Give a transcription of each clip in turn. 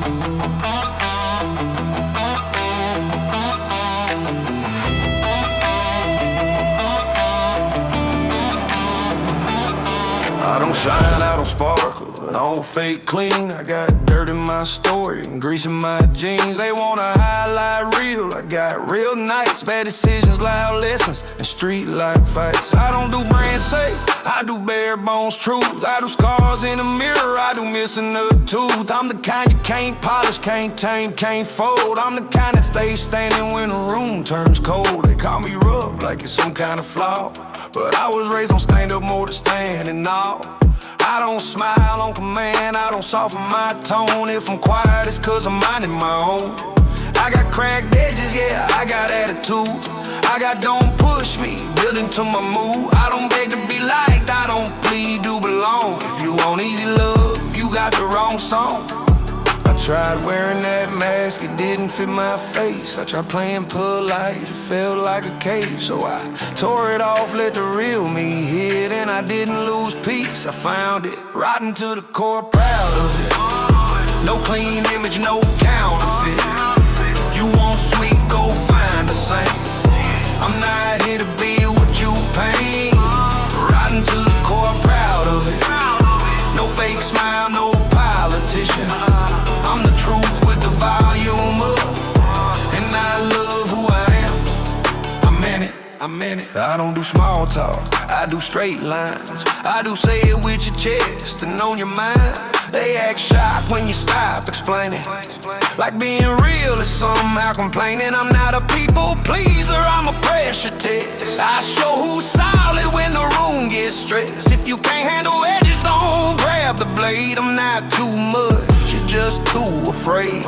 I don't shine, I don't sparkle, I don't fake clean. I got dirt in my story and grease in my jeans. They wanna highlight real, I got real nights. Bad decisions, loud lessons, and street life fights. I don't do brand safe, I do bare bones truth. I do scars in the mirror, I do missing a tooth. I'm the kind you can't polish, can't tame, can't fold. I'm the kind that stays standing when the room turns cold. They call me rough like it's some kind of flaw, but I was raised on stand up more than standing out. I don't smile on command, I don't soften my tone. If I'm quiet, it's cause I'm minding my own. I got cracked edges, yeah, I got attitude. I got don't push me, build into my mood. I don't beg to be liked, I don't plead to belong. If you want easy love, you got the wrong song. I tried wearing that mask, it didn't fit my face. I tried playing polite, it felt like a cage. So I tore it off, let the real me hit, and I didn't lose peace. I found it, rotten to the core, proud of it. No clean image, no counterfeit. You want sweet, go find the same. I'm not here to be what you paint. Rotten to the core, proud of it. No fake smile, no politician. I'm the truth with the volume up, and I love who I am. I'm in it. I don't do small talk, I do straight lines. I do say it with your chest and on your mind. They act shocked when you stop explaining, like being real is somehow complaining. I'm not a people pleaser, I'm a pressure test. I show who's solid when the room gets stressed. If you can't handle edges, don't grab the blade. I'm not too much, you're just too afraid.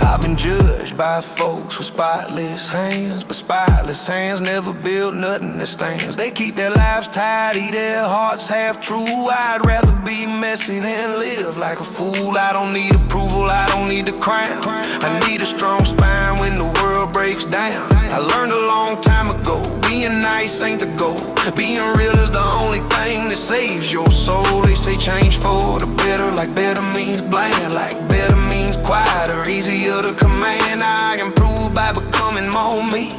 I've been judged by folks with spotless hands, but spotless hands never build nothing that stands. They keep their lives tidy, their hearts half true. I'd rather be messy than live like a fool. I don't need approval, I don't need the crown. I need a strong spine when the world breaks down. I learned a long time ago, being nice ain't the goal. Being real is the only thing that saves your soul. They say change for the better, like better means bland, like better means quieter, easier to command. I improve by becoming more me,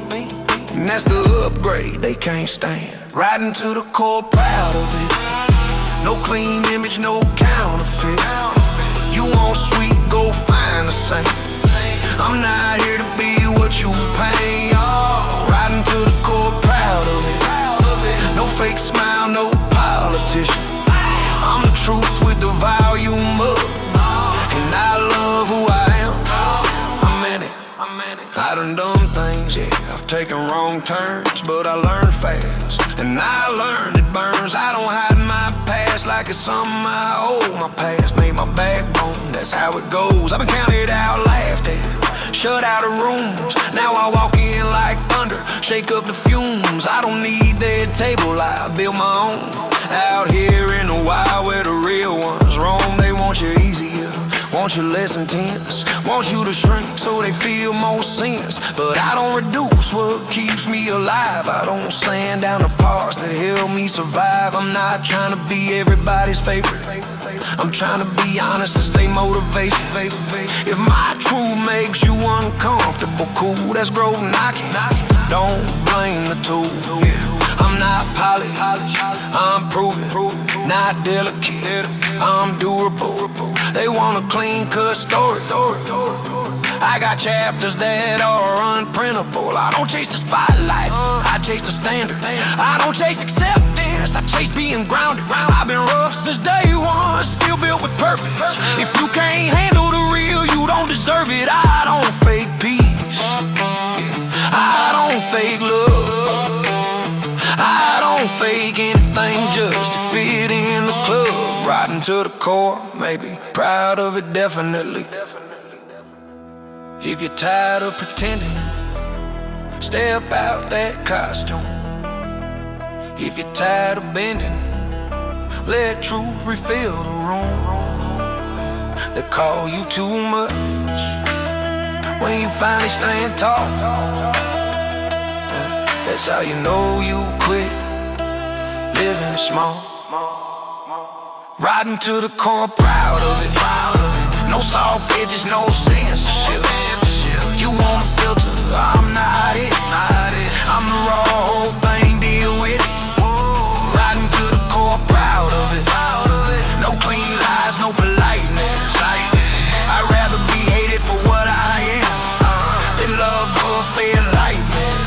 and that's the upgrade they can't stand. Riding to the core, proud of it. No clean image, no counterfeit. You want sweet, go find the same. I'm not here to be what you pay. Oh, riding to the core, proud of it. No fake smile, no politician. I'm the truth with the volume up, and I love who I am. I'm in it. I done things, yeah, I've taken wrong turns, but I learned fast, and I learned it burns. I don't hide my past like it's something I owe. My past made my backbone, that's how it goes. I've been counted out, laughed at, shut out of rooms. Now I walk in like thunder, shake up the fumes. I don't need their table, I build my own. Out here in the wild where the real ones roam. They want you easier, want you less intense, want you to shrink so they feel more sense. But I don't reduce what keeps me alive. I don't sand down the parts that help me survive. I'm not trying to be everybody's favorite, I'm trying to be honest and stay motivated. If my truth makes you uncomfortable, cool, that's growth knocking. Don't blame the tool, yeah. I'm not polished, I'm proven, not delicate, I'm durable. They want a clean cut story. I got chapters that are unprintable. I don't chase the spotlight, I chase the standard. I don't chase acceptance, I chase being grounded. I've been rough since day one, still built with purpose. If you can't handle the real, you don't deserve it. I don't fake peace, I don't fake love, I don't fake anything just to fit in the club. Riding to the core, maybe proud of it, definitely. If you're tired of pretending, step out that costume. If you're tired of bending, let truth refill the room. They call you too much when you finally stand tall. That's how you know you quit living small. Riding to the core, proud of it. No soft edges, no censorship. You want a filter, I'm not it. I'm the raw whole thing, deal with it. Riding to the core, proud of it. No clean lies, no politeness. I'd rather be hated for what I am than loved for a fair life, man.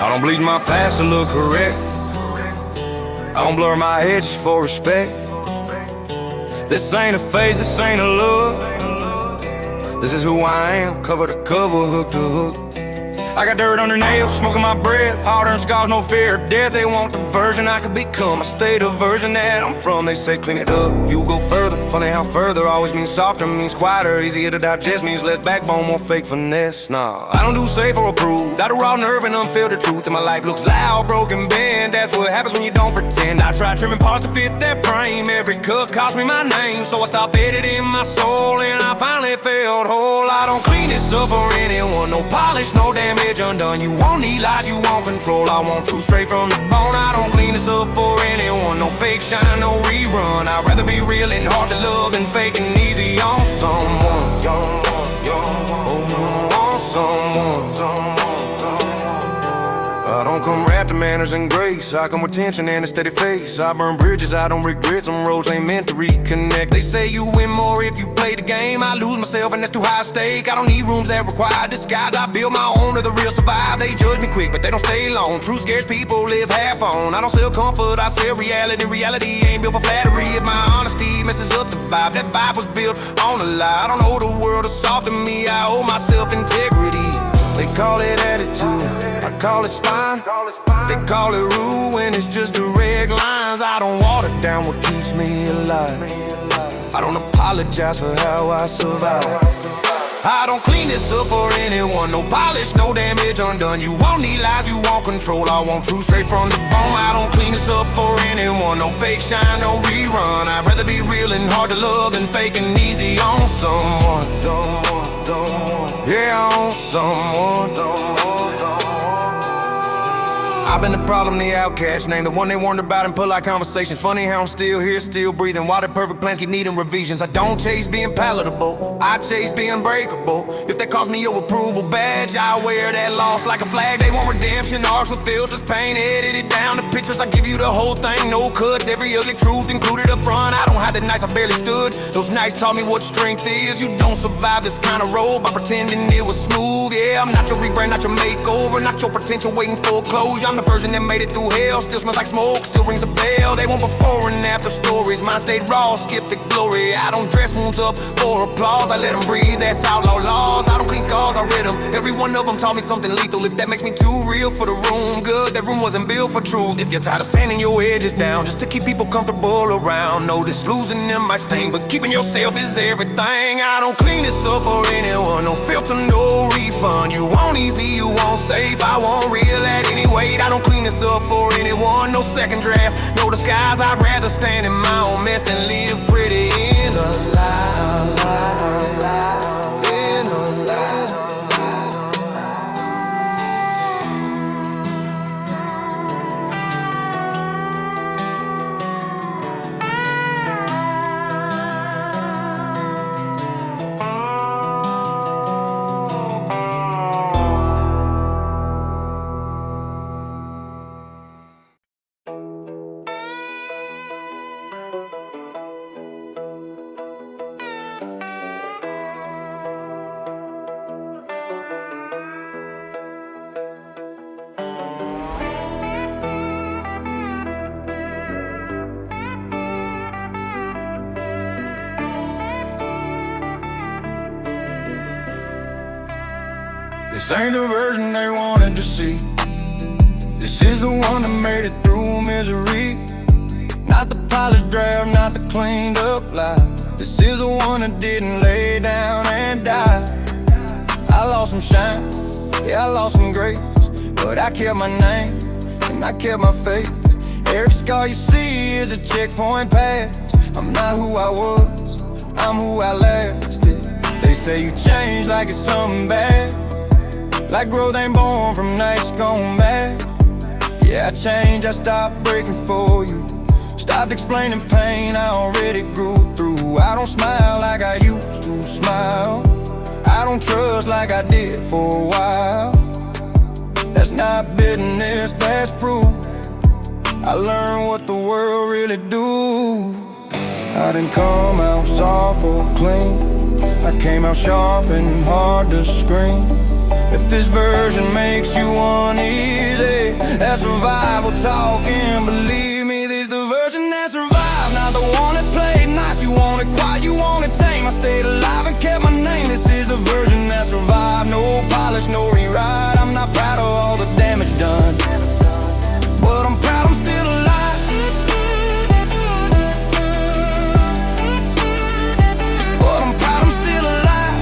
I don't bleed my past to look correct. I don't blur my edges for respect. This ain't a phase, this ain't a look. This is who I am, cover to cover, hook to hook. I got dirt under nails, smoking my breath. Hard-earned scars, no fear of death. They want the version I could become. I stay the version that I'm from. They say clean it up, you go further. Funny how further always means softer, means quieter. Easier to digest, means less backbone, more fake finesse. Nah, I don't do safe or approved. I do raw nerve and unfiltered truth. And my life looks loud, broken, bend. That's what happens when you don't pretend. I try trimming parts to fit that frame. Every cut cost me my name, so I stopped editing my soul. And I finally felt whole. I don't clean this up for anyone. No polish, no damage undone. You won't need lies, you want control. I want truth straight from the bone. I don't clean this up for anyone. No fake shine, no rerun. I'd rather be real and hard to love than fake and easy on someone. On someone. I don't come wrapped in manners and grace. I come with tension and a steady face. I burn bridges, I don't regret. Some roads ain't meant to reconnect. They say you win more if you play the game. I lose myself and that's too high a stake. I don't need rooms that require disguise. I build my own to the real survive. They judge me quick, but they don't stay long. Truth scares people, live half on. I don't sell comfort, I sell reality. Reality ain't built for flattery. If my honesty messes up the vibe, that vibe was built on a lie. I don't owe the world a soft to me. I owe myself integrity. They call it attitude, I call it spine. They call it ruin, it's just direct lines. I don't water down what keeps me alive. I don't apologize for how I survive. I don't clean this up for anyone. No polish, no damage undone. You won't need lies, you want control. I want truth straight from the bone. I don't clean this up for anyone. No fake shine, no rerun. I'd rather be real and hard to love than fake and easy on someone. Yeah, on someone. I've been the problem, the outcast, named the one they warned about in polite conversations. Funny how I'm still here, still breathing. Why the perfect plans keep needing revisions? I don't chase being palatable, I chase being breakable. If that cost me your approval badge, I wear that loss like a flag. They want redemption, arcs with filters, paint edited down the pictures. I give you the whole thing, no cuts, every ugly truth included up front. I don't have the nights I barely stood. Those nights taught me what strength is. You don't survive this kind of road by pretending it was smooth. Yeah, I'm not your rebrand, not your makeover, not your potential waiting for closure. I'm the version that made it through hell. Still smells like smoke, still rings a bell. They want before and after stories. Mine stayed raw, skip the glory. I don't dress wounds up for applause. I let them breathe, that's outlaw laws. I don't clean scars, I read them. Every one of them taught me something lethal. If that makes me too real for the room, good. That room wasn't built for truth. If you're tired of sanding your edges down just to keep people comfortable around, know this losing them might sting, but keeping yourself is everything. I don't clean this up for anyone. No filter, no refund. You want easy, you want safe. I want real at any weight. I don't clean this up for anyone. No second draft, no disguise. I'd rather stand in my own mess than live pretty in a lie. In a lie. This ain't the version they wanted to see. This is the one that made it through misery. Not the polished draft, not the cleaned up lie. This is the one that didn't lay down and die. I lost some shine, yeah, I lost some grace, but I kept my name and I kept my faith. Every scar you see is a checkpoint pass. I'm not who I was, I'm who I lasted. They say you change like it's something bad, like growth ain't born from nights gone mad. Yeah, I changed, I stopped breaking for you, stopped explaining pain I already grew through. I don't smile like I used to smile, I don't trust like I did for a while. That's not bitterness, that's proof. I learned what the world really do. I didn't come out soft or clean, I came out sharp and hard to scream. If this version makes you uneasy, that's survival talking. Believe me, this is the version that survived, not the one that played nice. You want it quiet, you want it tame. I stayed alive and kept my name. This is the version that survived, no polish, no rewrite. I'm not proud of all the damage done, but I'm proud I'm still alive. But I'm proud I'm still alive.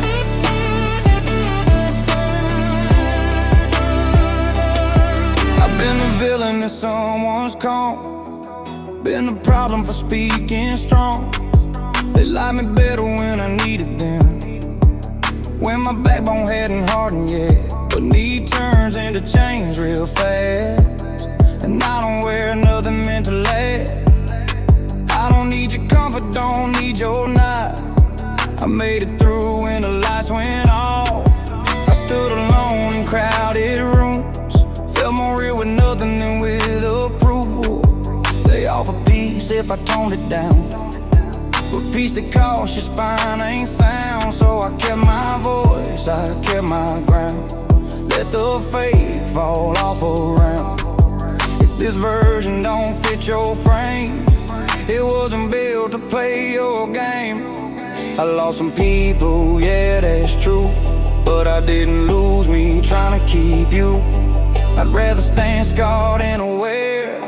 I've been the villain in someone's calm, been the problem for speaking strong. They like me better when I needed them, when my backbone hadn't hardened yet. But need turns into change real fast, and I don't wear nothing meant to last. I don't need your comfort, don't need your knife. I made it through when the lights went off. I stood alone in crowded rooms, felt more real with nothing than with approval. They offer peace if I toned it down, but peace that costs your spine ain't sound. So I kept my voice, I kept my ground, let the fade fall off around. If this version don't fit your frame, it wasn't built to play your game. I lost some people, yeah, that's true, but I didn't lose me trying to keep you. I'd rather stand scarred and aware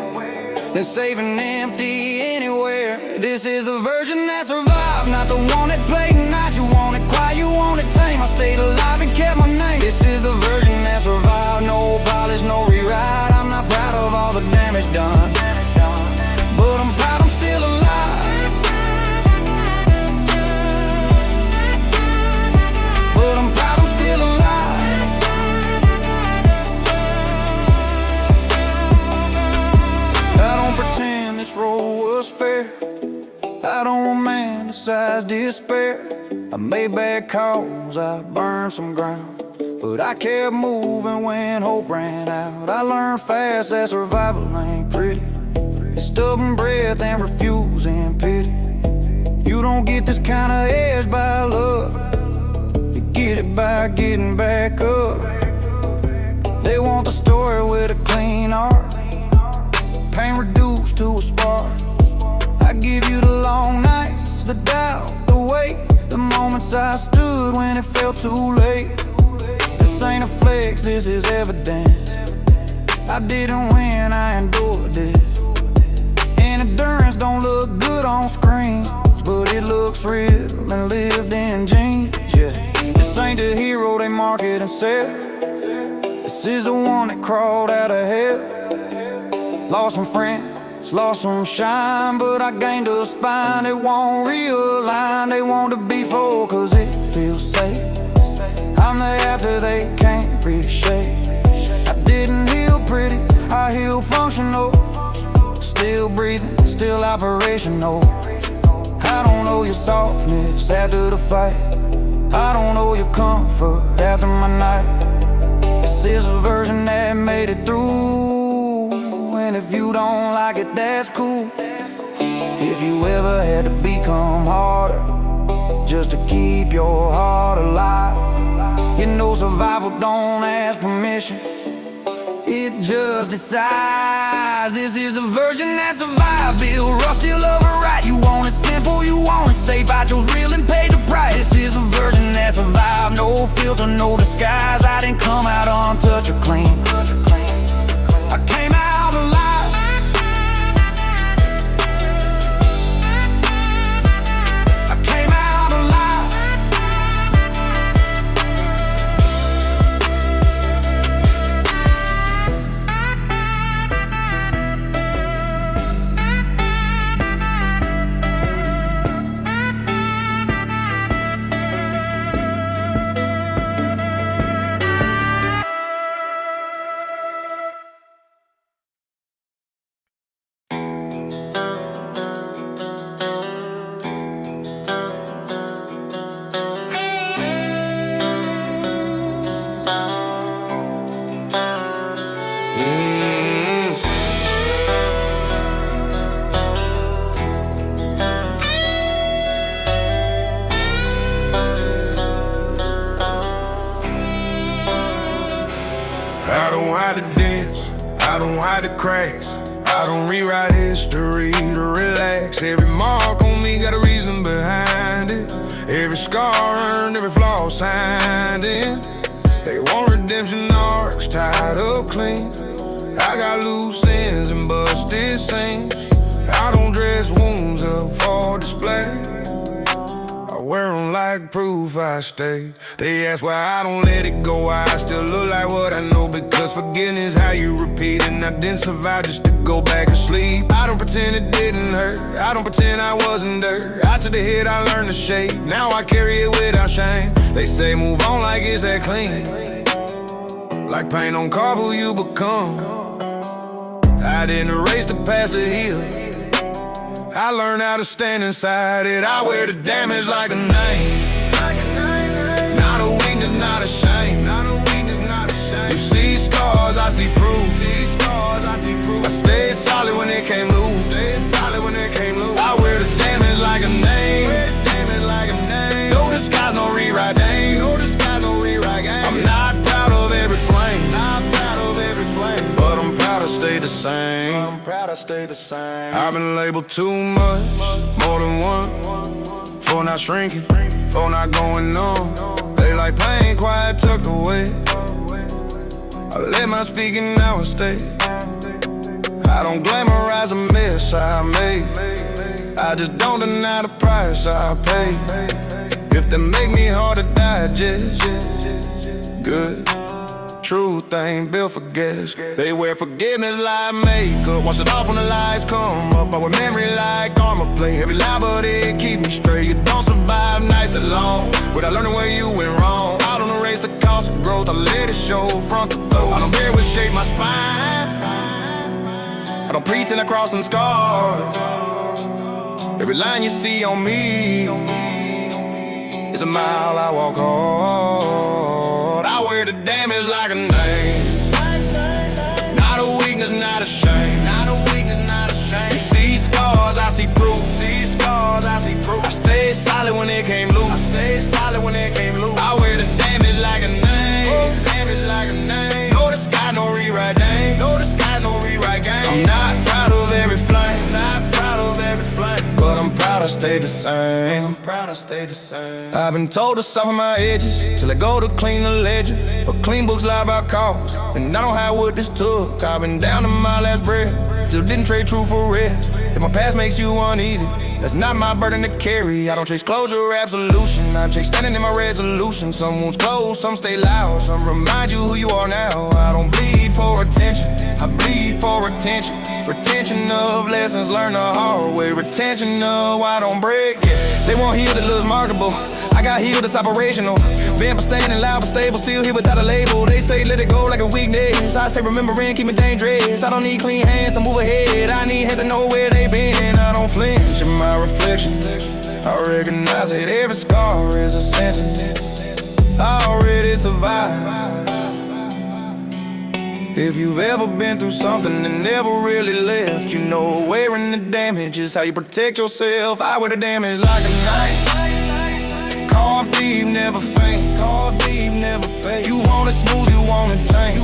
than safe and empty anywhere. This is the version that survived, not the one that played nice. You want it quiet, you want it tame. I stayed alive and kept my name. This is the version that survived, no polish, no rewrite. I'm not proud of all the damage done, but I'm proud I'm still alive. But I'm proud I'm still alive. I don't pretend this road was fair, I don't romanticize despair. I made bad calls, I burned some ground, but I kept moving when hope ran out. I learned fast that survival ain't pretty, it's stubborn breath and refusing pity. You don't get this kind of edge by luck, you get it by getting back up. They want the story with a clean art, pain reduced to a spark. I give you the long nights, the doubt, the weight, the moments I stood when it felt too late. This ain't a flex, this is evidence. I didn't win, I endured it. And endurance don't look good on screen, but it looks real and lived in jeans, yeah. This ain't the hero they market and sell, this is the one that crawled out of hell. Lost some friends, lost some shine, but I gained a spine. They won't realign, they want to be full cause it feels safe. I'm the after they can't reshape. I didn't heal pretty, I heal functional, still breathing, still operational. I don't know your softness after the fight, I don't know your comfort after my night. This is a version that made it through, and if you don't like it, that's cool. If you ever had to become harder just to keep your heart alive, you know survival don't ask permission, It just decides. This is the version that survived. Bill Russ still love her right. You want it simple, you want it safe. I chose real and paid the price. This is the version that survived. No filter, no disguise. I didn't come out untouched or clean. I came out alive. I don't hide the dance, I don't hide the cracks. I don't rewrite history to relax. Every mark on me got a reason behind it. Every scar earned, every flaw signed in. They want redemption arcs tied up clean. I got loose ends and busted seams. I don't dress wounds up for display. I wear them like proof I stay. They ask why I don't let it go, why I still look like what I know. Because forgiveness how you repeat, and I didn't survive just to go back to sleep. I don't pretend it didn't hurt, I don't pretend I wasn't dirt. I took the hit, I learned the shape, now I carry it without shame. They say move on like it's that clean, like paint on carve who you become. I didn't erase the past to heal, I learned how to stand inside it. I wear the damage like a name, not a weakness, not a shame. You see scars, I see proof. I stayed solid when it came loose. I wear the damage like a name. No disguise, no rewrite game. I'm not proud of every flame, but I'm proud to stay the same. I've been labeled too much, more than one, for not shrinking, for not going on. They like pain, quiet, tucked away. I let my speaking now I stay. I don't glamorize a mess I made, I just don't deny the price I pay. If they make me hard to digest, good. Truth ain't built for guess. They wear forgiveness like makeup, wash it off when the lies come up. I wear memory like armor plate. Every lie but it keeps me straight. You don't survive nights alone without learning where you went wrong. I don't erase the cost of growth, I let it show front to throat. I don't bear what shape my spine, I don't pretend I cross some scars. Every line you see on me is a mile I walk hard. I wear the damage like a name, not a weakness, not a shame. You see scars, I see proof. I stayed solid when it came loose. I wear the damage like a name. No disguise, no rewrite game. I'm not proud of every flame, but I'm proud to stay the same. I've been told to soften my edges till I go to clean the ledger, but clean books lie about cause, and I don't have what this took. I've been down to my last breath, still didn't trade truth for rest. If my past makes you uneasy, that's not my burden to carry. I don't chase closure or absolution, I chase standing in my resolution. Some wounds close, some stay loud, some remind you who you are now. I don't bleed for attention, I bleed for attention. Retention of lessons learned the hard way. Retention of why I don't break, yeah. They want healed that looks marketable, I got healed that's operational. Been for standing loud but stable, still here without a label. They say let it go like a weakness, I say remembering, keep it dangerous. I don't need clean hands to move ahead, I need hands to know where they been. I don't flinch in my reflection, I recognize it. Every scar is a sentence, I already survived. If you've ever been through something and never really left, you know wearing the damage is how you protect yourself. I wear the damage like a knife, carved deep, never faint. You want it smooth, you want it tame.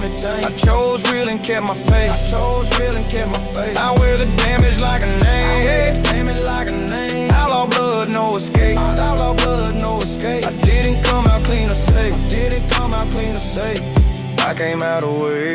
it tame. I chose real and kept my faith. I chose real and kept my faith. I wear the damage like a name. Damage like a name. Outlaw blood, no escape. Outlaw blood, no escape. I didn't come out clean or safe. Didn't come out clean or safe. I came out away.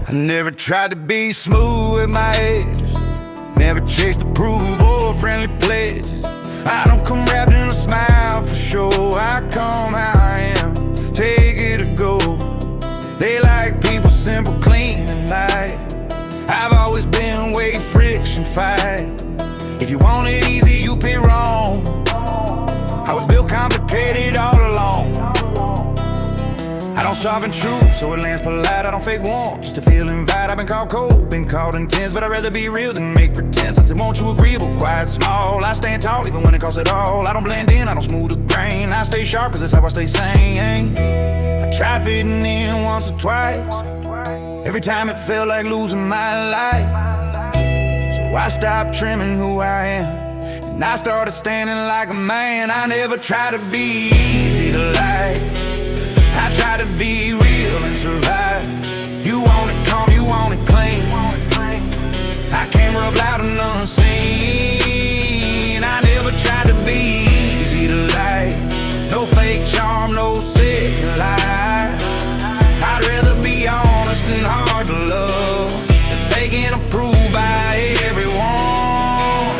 I never tried to be smooth with my edges, never chased approval or friendly pledges. I don't come wrapped in a smile for sure. I come how I am, take it or go. They like people simple, clean and light. I've always been way friction fight. If you want it easy, you pick wrong. I was built complicated all along. I don't soften truth, so it lands polite. I don't fake warmth, just to feel invite. I've been called cold, been called intense, but I'd rather be real than make pretense. Since it won't you agreeable, quiet, small. I stand tall even when it costs it all. I don't blend in, I don't smooth the grain. I stay sharp, cause that's how I stay sane. I tried fitting in once or twice. Every time it felt like losing my life. So I stopped trimming who I am, and I started standing like a man. I never tried to be easy to like. I try to be real and survive. You want it calm, you want it clean. I can't rub loud and unseen. I never tried to be easy to like. No fake charm, no second lie. I'd rather be honest and hard to love than fake and approved by everyone.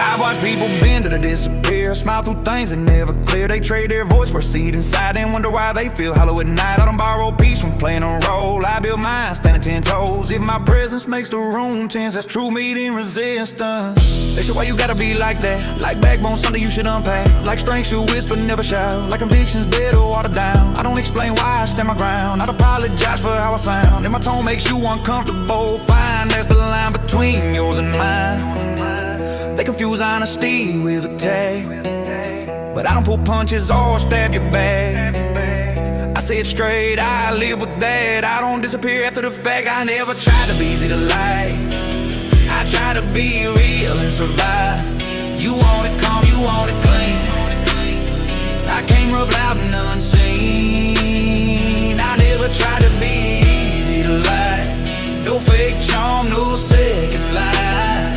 I've watched people bend to disappear, smile through things that never clear. They trade their voice for a seat inside and wonder why they feel hollow at night. I don't borrow peace from playing a role. I build mine standing 10 toes. If my presence makes the room tense, that's true meeting resistance. They say why you gotta be like that. Like backbone, something you should unpack. Like strength should whisper, never shout. Like convictions better watered down. I don't explain why I stand my ground. I'd apologize for how I sound. If my tone makes you uncomfortable, fine, that's the line between yours and mine. They confuse honesty with a tag, but I don't pull punches or stab your back. I say it straight, I live with that. I don't disappear after the fact. I never try to be easy to like. I try to be real and survive. You want it calm, you want it clean. I can't rub loud and unseen. I never try to be easy to like. No fake charm, no second lie.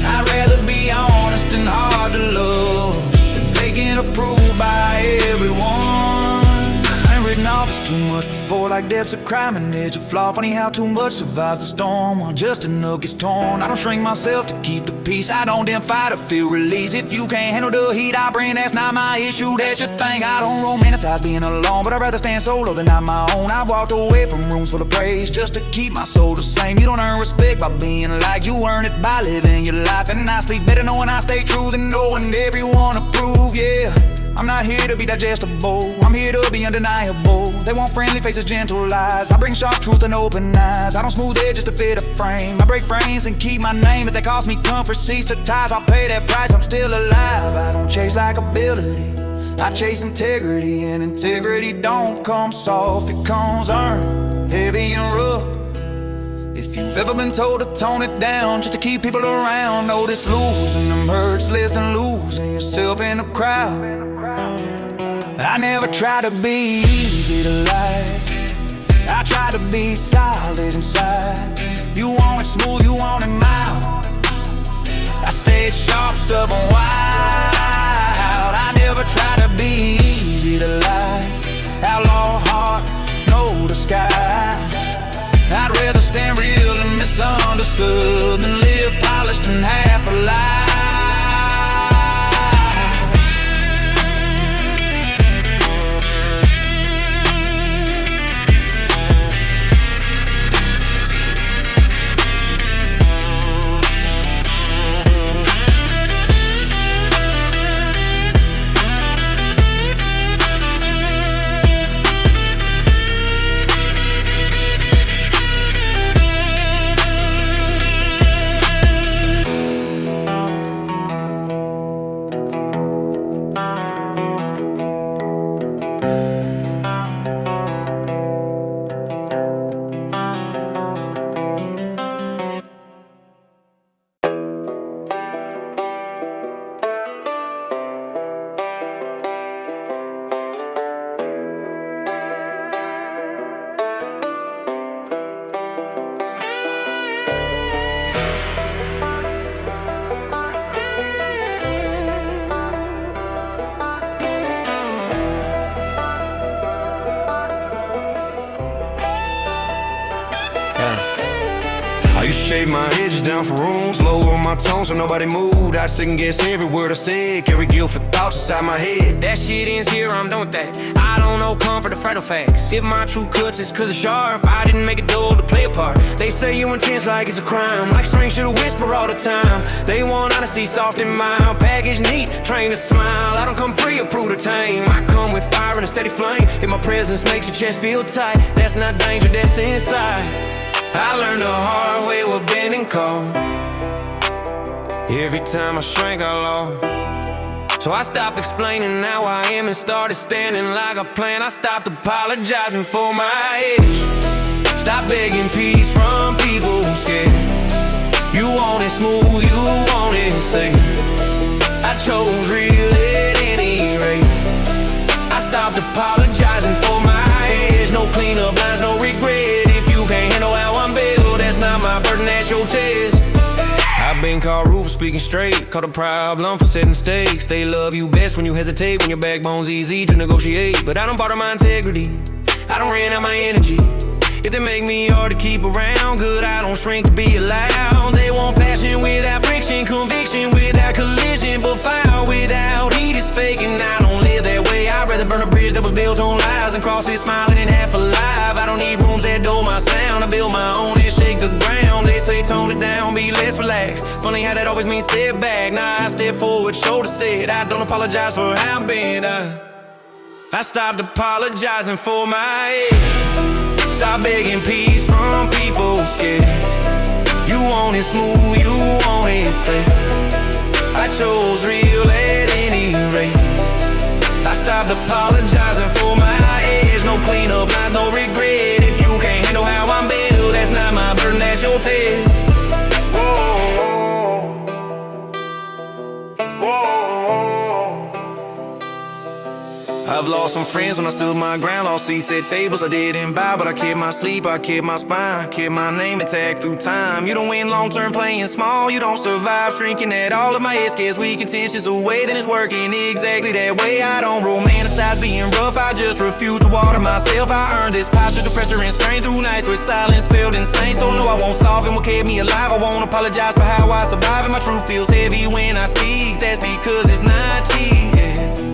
I'd rather be honest and hard to love than fake and approved by everyone. I ain't written off as too much before, like depths of crime and edge of flaw. Funny how too much survives the storm while just enough gets torn. I don't shrink myself to keep the peace. I don't then fight to feel release. If you can't handle the heat I bring, that's not my issue, that's your thing. I don't romanticize being alone, but I'd rather stand solo than on my own. I've walked away from rooms full of praise just to keep my soul the same. You don't earn respect by being like, you earn it by living your life. And I sleep better knowing I stay true than knowing everyone approve, yeah. I'm not here to be digestible, I'm here to be undeniable. They want friendly faces, gentle lies. I bring sharp truth and open eyes. I don't smooth edges to fit a frame. I break frames and keep my name. If they cost me comfort, cease to ties, I'll pay that price, I'm still alive. I don't chase likability, I chase integrity. And integrity don't come soft, it comes earned, heavy and rough. If you've ever been told to tone it down just to keep people around, know this losing them hurts less than losing yourself in a crowd. I never try to be easy to like. I try to be solid inside. You want it smooth, you want it mild. I stayed sharp, stubborn, wild. I never try to be easy to like. Outlaw heart, know the sky. I'd rather stand real and misunderstood than live shave my edges down for room, slow on my tone so nobody moved. I second guess every word I said, carry guilt for thoughts inside my head. That shit ends here, I'm done with that. I don't know comfort or fragile facts. If my truth cuts, it's cause it's sharp. I didn't make a duel to play a part. They say you intense like it's a crime, like strangers should whisper all the time. They want honesty, soft and mild, package neat, trained to smile. I don't come pre-approved to tame, I come with fire and a steady flame. If my presence makes your chest feel tight, that's not danger, that's inside. I learned the hard way with bending cold. Every time I shrank, I lost. So I stopped explaining how I am and started standing like a plan. I stopped apologizing for my age. Stop begging peace from people who scared. You want it smooth, you want it safe. I chose real at any rate. I stopped apologizing for my age. No cleanup lines, no regret. If you can't handle how I'm built, that's not my burden, that's your test. I've been called rude for speaking straight, called a problem for setting stakes. They love you best when you hesitate, when your backbone's easy to negotiate. But I don't barter my integrity, I don't ran out my energy. If they make me hard to keep around, good, I don't shrink to be allowed. They want passion without friction, conviction without collision, but fire without heat is fake, and I don't live that way. I'd rather burn a bridge that was built on lies and cross it smiling and half alive. I don't need rooms that dull my sound, I build my own and shake the ground. They say tone it down, be less relaxed. Funny how that always means step back. Nah, I step forward, shoulder set. I don't apologize for how I've been. I stopped apologizing for my age. Stop begging peace from people scared. You want it smooth, you want it safe. I chose real at any rate. I stopped apologizing for my age. No cleanup lines, no regret. If you can't handle how I'm built, that's not my burden, that's your test. I've lost some friends when I stood my ground, lost seats at tables I didn't buy, but I kept my sleep, I kept my spine, kept my name intact through time. You don't win long-term playing small, you don't survive shrinking at all of my head scares weak intentions away, then it's working exactly that way. I don't romanticize being rough, I just refuse to water myself. I earned this posture, the pressure and strain through nights where silence felt insane. So no, I won't soften what kept me alive, I won't apologize for how I survive, and my truth feels heavy when I speak, that's because it's not cheap, yeah.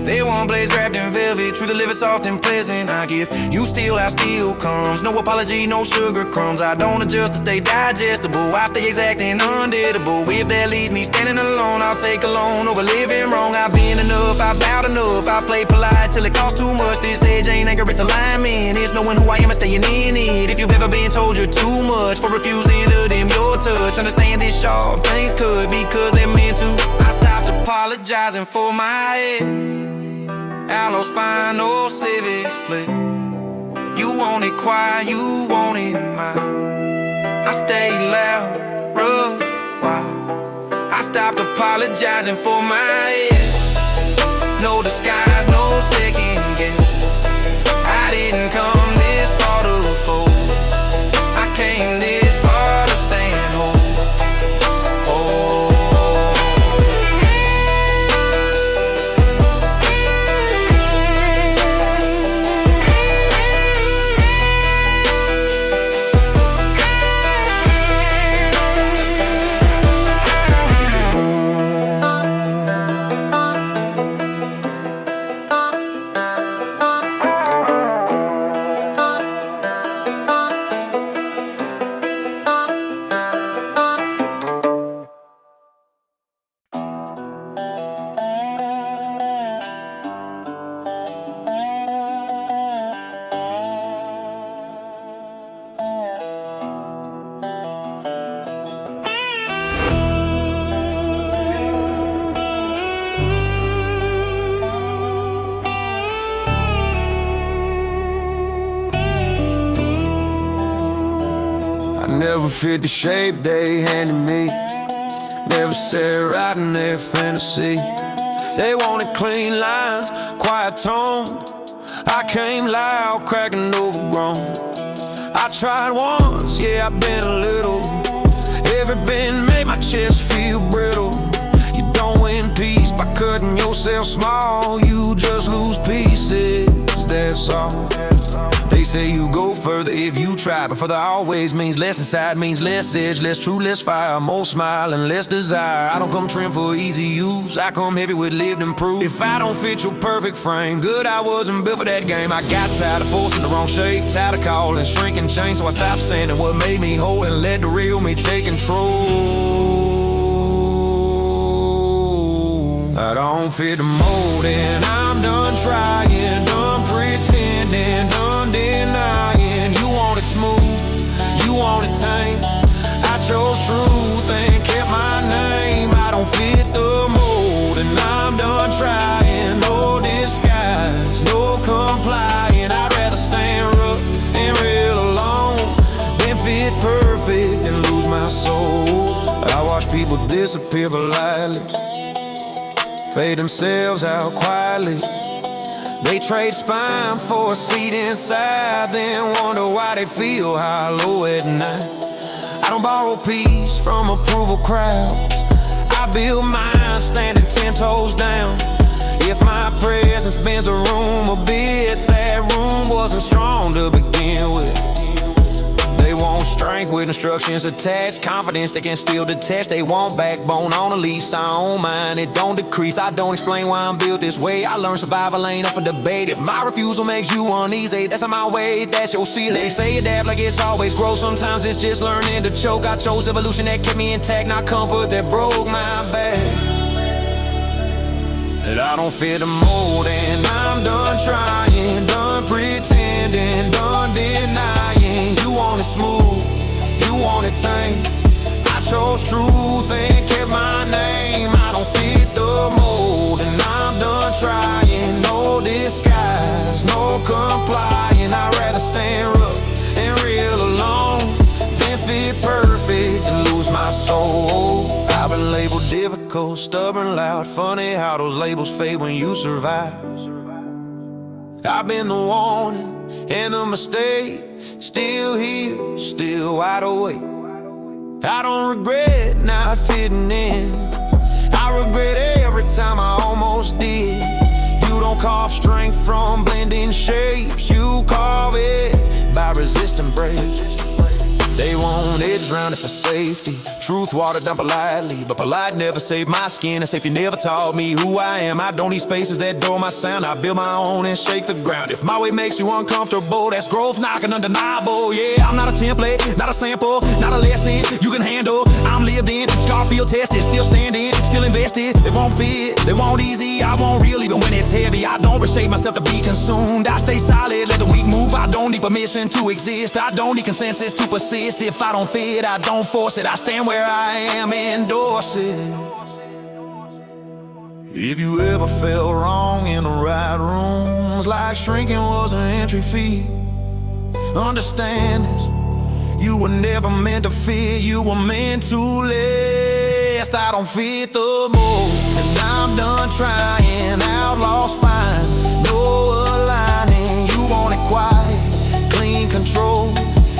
They want blades wrapped in velvet, true delivered soft and pleasant. I give you still, I still comes. No apology, no sugar crumbs. I don't adjust to stay digestible, I stay exact and undeadable. If that leaves me standing alone, I'll take a loan over living wrong. I've been enough, I've bowed enough, I play polite till it costs too much. This age ain't anger, it's alignment. It's knowing who I am and staying in it. If you've ever been told you're too much for refusing to dim your touch, understand this sharp things could because they're meant to. I stopped apologizing for my head. Aloe spinal civic split. You want it quiet, you want it mild. I stay loud, rough, wild. I stopped apologizing for my head. No disguise, no second guess. I didn't come this far to fall. I came this far to stand whole. Never fit the shape they handed me. Never sat right in their fantasy. They wanted clean lines, quiet tone. I came loud, cracking overgrown. I tried once, yeah, I've been a little. Every bend made my chest feel brittle. You don't win peace by cutting yourself small. You just lose pieces, that's all. They say you go further if you try, but further always means less inside, means less edge, less true, less fire, more smile and less desire. I don't come trim for easy use, I come heavy with lived and proof. If I don't fit your perfect frame, good, I wasn't built for that game. I got tired of forcing the wrong shape, tired of calling, shrinking change, so I stopped saying what made me whole and let the real me take control. I don't fit the mold and I'm done trying, done pretending, done denying. You want it smooth, you want it tame. I chose truth and kept my name. I don't fit the mold and I'm done trying. No disguise, no complying. I'd rather stand rough and real alone than fit perfect and lose my soul. I watch people disappear politely, fade themselves out quietly. They trade spine for a seat inside, then wonder why they feel hollow at night. I don't borrow peace from approval crowds, I build mine standing 10 toes down. If my presence bends the room a bit, that room wasn't strong to begin with. They want strength with instructions attached, confidence they can still detach. They want backbone on a leash, I own mine, it don't decrease. I don't explain why I'm built this way, I learned survival ain't up for debate. If my refusal makes you uneasy, that's not my way, that's your ceiling. They say adapt like it's always growth, sometimes it's just learning to choke. I chose evolution that kept me intact, not comfort that broke my back. That I don't fit the mold and I'm done trying, done pretending, done denying. You want it smooth, you want it tame. I chose truth and kept my name. I don't fit the mold and I'm done trying. No disguise, no complying. I'd rather stand rough and real alone than fit perfect and lose my soul. I've been labeled difficult, stubborn, loud. Funny how those labels fade when you survive. I've been the warning and the mistake, still here, still wide awake. I don't regret not fitting in, I regret every time I almost did. You don't carve strength from blending shapes, you carve it by resisting breaks. They want edges round it for safety, truth watered down politely, but polite never saved my skin, and safety never taught me who I am. I don't need spaces that door my sound, I build my own and shake the ground. If my way makes you uncomfortable, that's growth knocking undeniable. Yeah, I'm not a template, not a sample, not a lesson you can handle. I'm lived in, Scarfield tested, still standing, still invested. They won't fit, they won't easy, I won't real even when it's heavy. I don't reshape myself to be consumed, I stay solid, let the weak move. I don't need permission to exist, I don't need consensus to persist. If I don't fit, I don't force it, I stand where I am, endorse it. If you ever felt wrong in the right rooms, like shrinking was an entry fee, understand this, you were never meant to fit, you were meant to last. I don't fit the mold, and I'm done trying. Outlaw spine, no aligning. You want it quiet, clean control.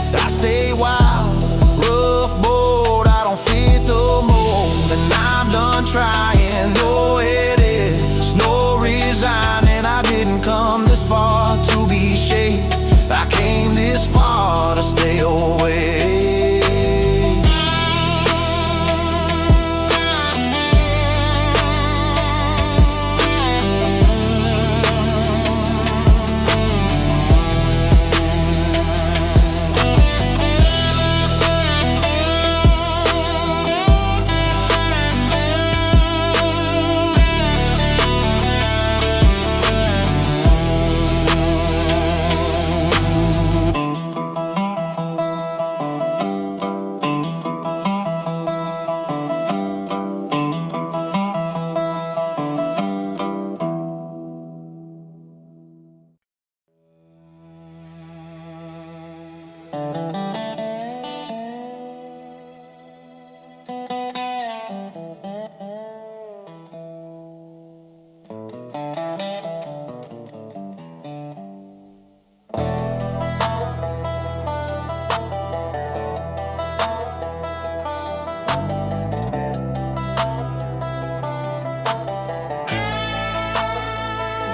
I stay wild, rough, bold. I don't fit the mold, and I'm done trying. No edits, no resigning. I didn't come this far to be shaped, I came this far to stay away.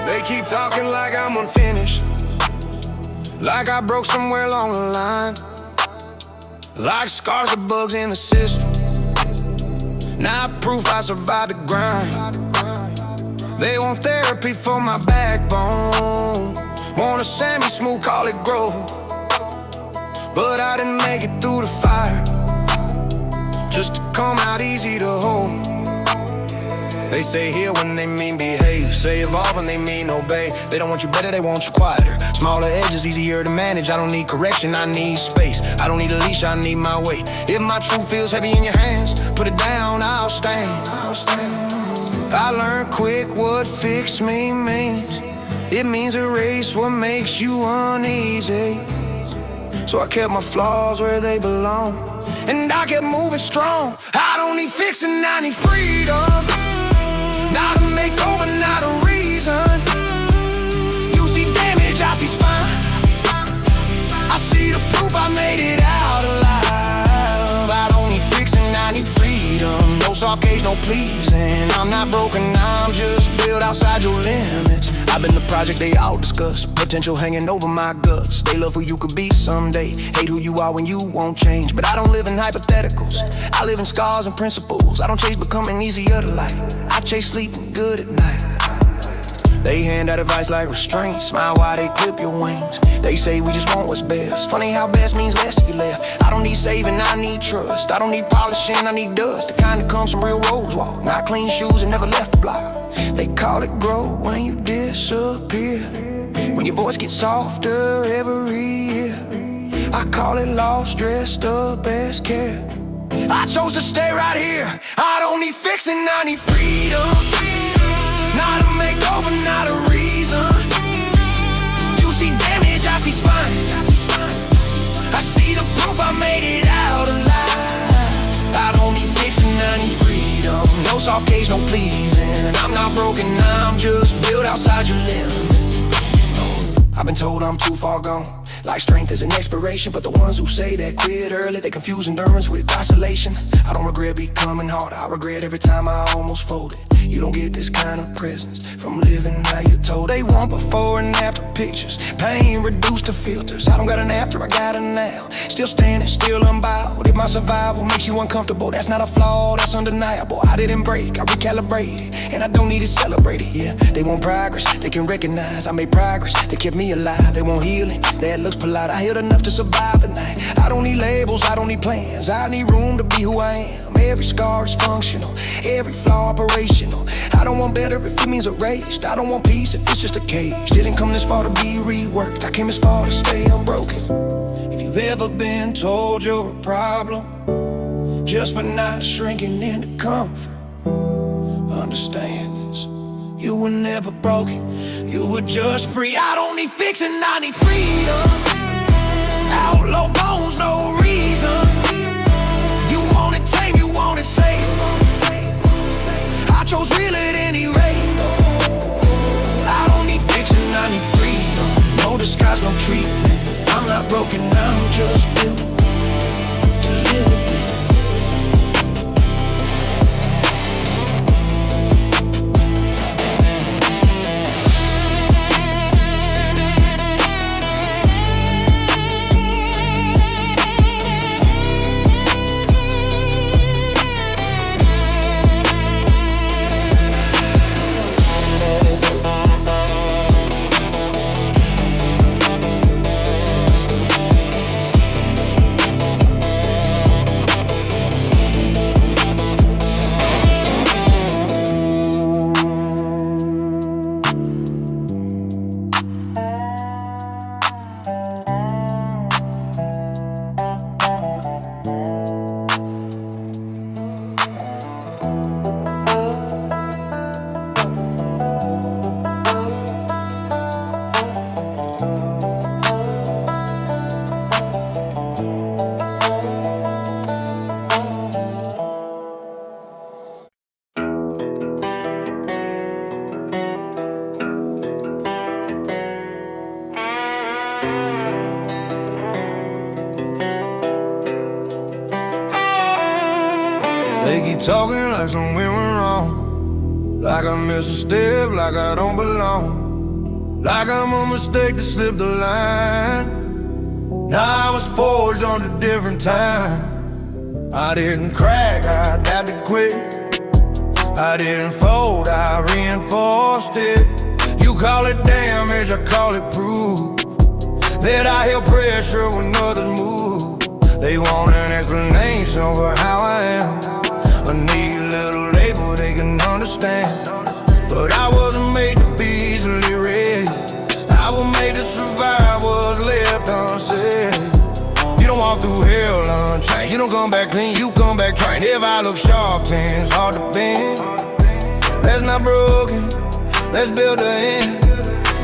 They keep talking like I'm unfinished, like I broke somewhere along the line, like scars of bugs in the system. Not proof I survived the grind. They want therapy for my backbone, want a semi-smooth, call it growth. But I didn't make it through the fire, just to come out easy to hold. They say heal when they mean behave, say evolve when they mean obey. They don't want you better, they want you quieter. Smaller edges, easier to manage. I don't need correction, I need space. I don't need a leash, I need my weight. If my truth feels heavy in your hands, put it down, I'll stand. I learned quick what fix me means. It means erase what makes you uneasy. So I kept my flaws where they belong, and I kept moving strong. I don't need fixing, I need freedom. Not a makeover, not a reason. You see damage, I see spine. I see the proof I made it out alive. I don't need fixing, I need freedom. No soft cage, no pleasing. I'm not broken, I'm just built outside your limits. I've been the project they all discuss, potential hanging over my guts. They love who you could be someday, hate who you are when you won't change. But I don't live in hypotheticals, I live in scars and principles. I don't chase becoming easier to like, I chase sleeping good at night. They hand out advice like restraint, smile while they clip your wings. They say we just want what's best, funny how best means less you left. I don't need saving, I need trust. I don't need polishing, I need dust. The kind that comes from real roads walk, not clean shoes and never left the block. They call it growth when you disappear, when your voice gets softer every year. I call it lost dressed up as care. I chose to stay right here. I don't need fixing, I need freedom. Not a makeover, not a reason. You see damage, I see spine. I see the proof I made it out alive. I don't need fixing, I need freedom. No soft cage, no pleasing. I'm not broken, I'm just built outside your limits. I've been told I'm too far gone, like strength is an expiration. But the ones who say that quit early, they confuse endurance with isolation. I don't regret becoming harder, I regret every time I almost folded. You don't get this kind of presence from living how you're told. They want before and after pictures, pain reduced to filters. I don't got an after, I got a now. Still standing, still unbowed. If my survival makes you uncomfortable, that's not a flaw, that's undeniable. I didn't break, I recalibrated, and I don't need to celebrate it. Yeah, they want progress, they can recognize I made progress. They kept me alive, they want healing, that looks polite. I healed enough to survive the night. I don't need labels, I don't need plans. I need room to be who I am. Every scar is functional, every flaw operational. I don't want better if it means erased. I don't want peace if it's just a cage. Didn't come this far to be reworked, I came this far to stay unbroken. If you've ever been told you're a problem just for not shrinking into comfort, understand this, you were never broken, you were just free. I don't need fixing, I need freedom. Outlaw bones, no reason. You want it tame, you want it safe. I chose real at any rate. I don't need fiction, I need freedom. No disguise, no treatment. I'm not broken, I'm just built to live it. They keep talking like something went wrong, like I missed a step, like I don't belong. like I'm a mistake that slipped the line. Now I was forged on a different time. I didn't crack, I adapted quick. I didn't fold, I reinforced it. You call it damage, I call it proof that I held pressure when others move. They want an explanation for how I am, a neat little label they can understand. But I wasn't made to be easily read. I was made to survive what's left unsaid. You don't walk through hell unchanged. You don't come back clean, you come back trained. If I look sharp, then it's hard to bend. That's not broken, let's build a end.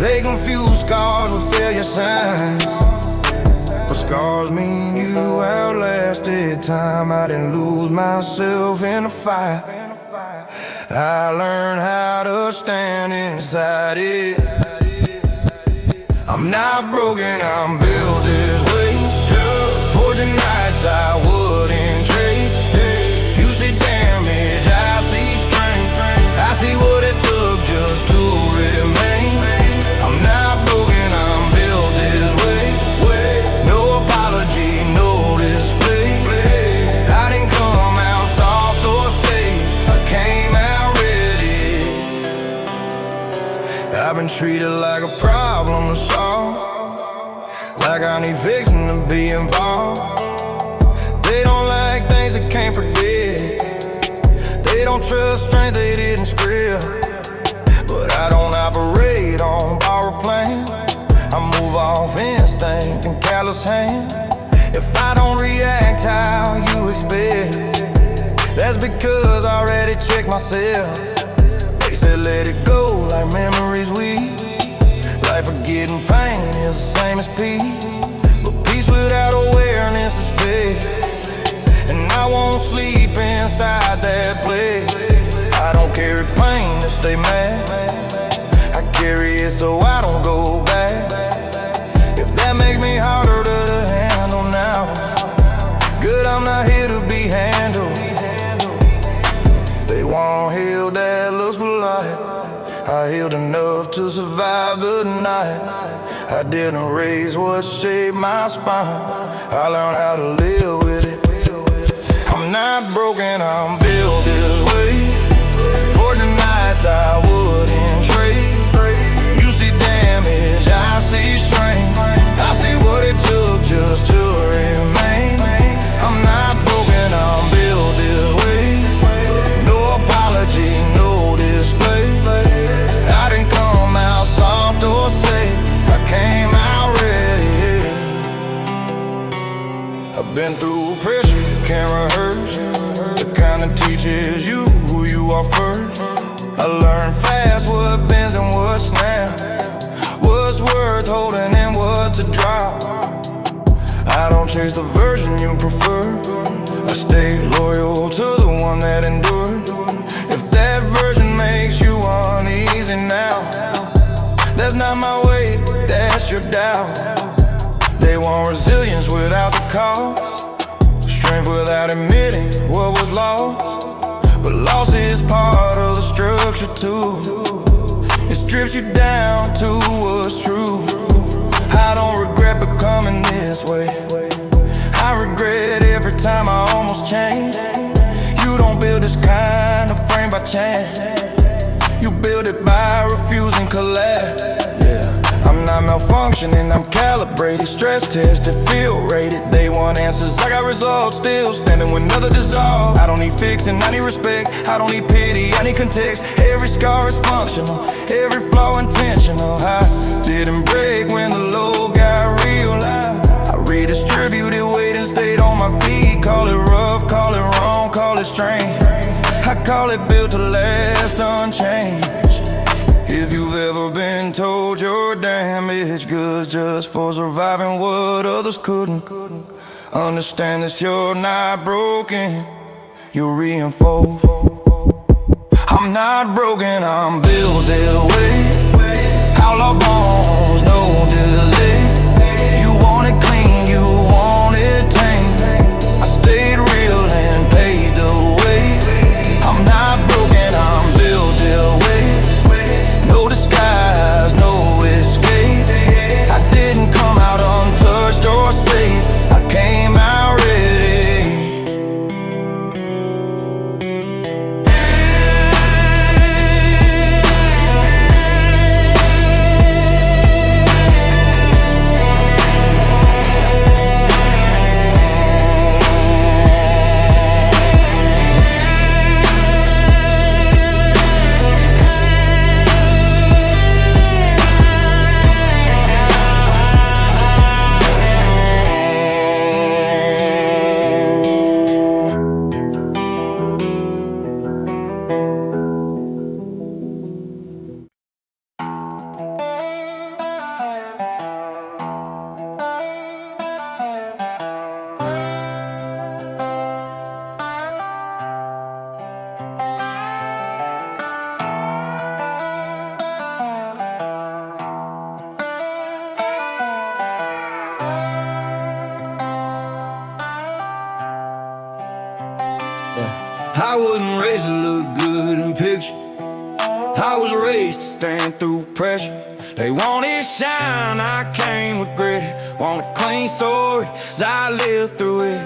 They confuse scars with failure signs, but scars mean you outlasted time. I didn't lose myself in the fight. I learned how to stand inside it. I'm not broken, I'm built this way. Forging nights I wouldn't trade. You see damage, I see strength. I see what it took just to remain. I'm not broken, I'm built this way. No apology, no display. I didn't come out soft or safe, I came out ready. I've been treated like a problem to solve, like I need fixing to be involved. They don't like things they can't predict. They don't trust strength they didn't script. But I don't operate on borrowed plane. I move off instinct and callous hand. If I don't react how you expect, that's because I already checked myself. They said let it go like memories weak, like forgetting pain is the same as peace. But peace without awareness is fake, and I won't sleep inside that place. I don't carry pain to stay mad, I carry it so I don't go back. If that makes me harder to handle now, good, I'm not here to be handled. They want hell that looks polite, I healed enough to survive the night. I didn't raise what shaped my spine, I learned how to live with it. I'm not broken, I'm built this way. Forging nights I wouldn't trade. You see damage, I see strength. I see what it took just to remain. I'm not broken, I'm built this way. No apology, no display. I didn't come out soft or safe, I came out ready. I've been through pressure you can't rehearse, the kind that teaches you who you are first. I learned fast what bends and what snaps, what's worth holding and what to drop. I don't chase the version you prefer, I stay loyal to the one that endured. If that version makes you uneasy now, that's not my way, that's your doubt. They want resilience without the cost, strength without admitting what was lost. But loss is part of the structure too, it strips you down to what's true. I don't regret becoming this way, I regret every time I almost change. You don't build this kind of frame by chance, you build it by refusing collapse. I'm not malfunctioning, I'm calibrated, stress tested, feel rated. They want answers, I got results, still standing when others dissolve. I don't need fixing, I need respect, I don't need pity, I need context. Every scar is functional, every flaw intentional. I didn't break when the load got real loud. I redistributed weight and stayed on my feet. Call it rough, call it wrong, call it strange, I call it built to last unchanged. If you've ever been told you're damaged goods just for surviving what others couldn't, understand this, you're not broken, you're reinforced. I'm not broken, I'm built that way. Outlaw bones, no delay. You want it clean, you want it tame. I stayed real and paid the way. I'm not broken, I'm built that way. No disguise, no escape. I wasn't raised to look good in pictures. I was raised to stand through pressure. They wanted shine, I came with grit. Wanted clean stories, I lived through it.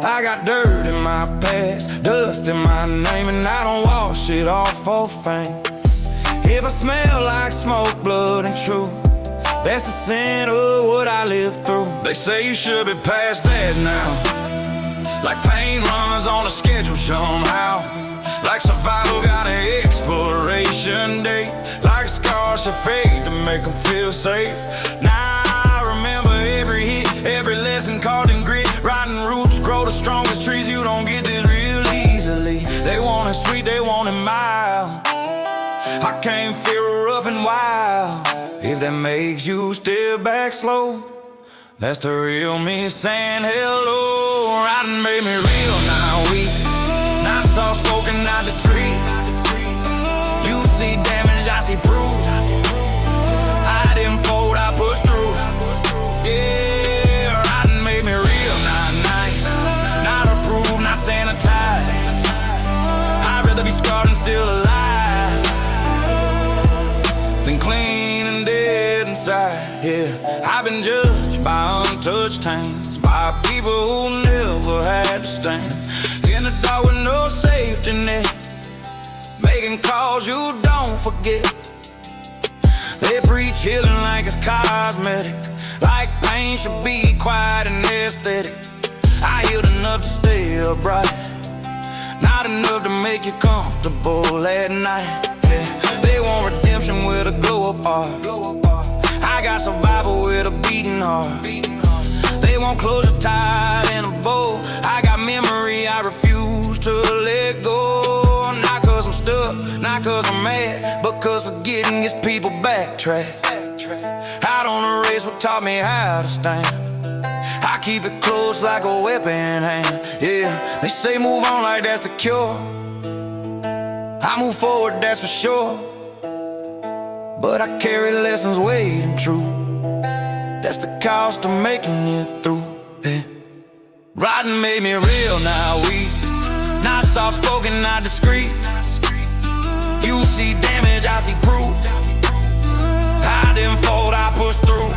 I got dirt in my past, dust in my name, and I don't wash it off for fame. If I smell like smoke, blood, and truth, that's the sin of what I lived through. They say you should be past that now, like pain runs on a schedule somehow, like survival got an expiration date, like scars should fade to make them feel safe. Now I remember every hit, every lesson caught in grit. Rotten roots grow the strongest trees, you don't get this real easily. They want it sweet, they want it mild. I can't feel rough and wild. If that makes you step back slow, that's the real me saying hello. Riding made me real, not weak, not soft-spoken, not discreet. You see damage, I see proof. I didn't fold, I pushed through. Yeah, riding made me real, not nice, not approved, not sanitized. I'd rather be scarred and still alive than clean and dead inside. Yeah, I've been judged by untouched hands, by people who never had to stand in the dark with no safety net, making calls you don't forget. They preach healing like it's cosmetic, like pain should be quiet and aesthetic. I healed enough to stay upright, not enough to make you comfortable at night. Yeah, they want redemption with a glow-up heart. I got survival with a beating heart. They want closure tied in a bow. I got memory I refuse to let go. Not cause I'm stuck, not cause I'm mad, but cause forgetting gets people backtrack. I don't erase what taught me how to stand. I keep it close like a weapon hand. Yeah, they say move on like that's the cure. I move forward, that's for sure, but I carry lessons waiting true. That's the cost of making it through. Yeah. Riding made me real, not weak, not soft-spoken, not discreet. You see damage, I see proof. I didn't fold, I pushed through.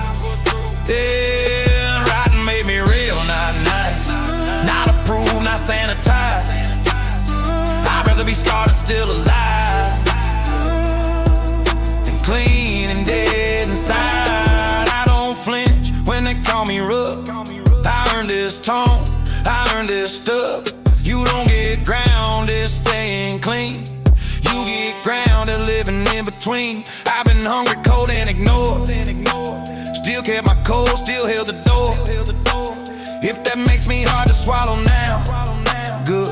Yeah, riding made me real, not nice, not approved, not sanitized. I'd rather be scarred and still alive than clean and dead inside. I don't flinch when they call me rough. I earned this tone, I earned this stuff. You don't get grounded staying clean, you get grounded living in between. I've been hungry, cold, and ignored, still kept my cold, still held the door. If that makes me hard to swallow now, good.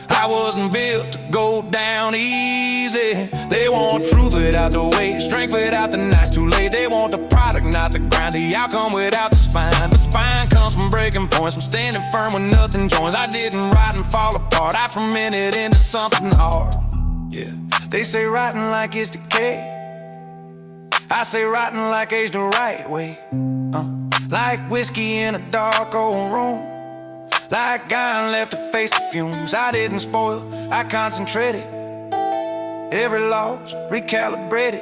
I wasn't built to go down easy. They want truth without the weight, strength without the nights too late. They want the product, not the grind, the outcome without the spine. The spine comes from breaking points, from standing firm when nothing joins. I didn't ride and fall apart, I fermented into something hard. Yeah, they say rotten like it's decay, I say rotten like aged the right way. Like whiskey in a dark old room, like guy left to face the fumes. I didn't spoil, I concentrated. Every loss recalibrated.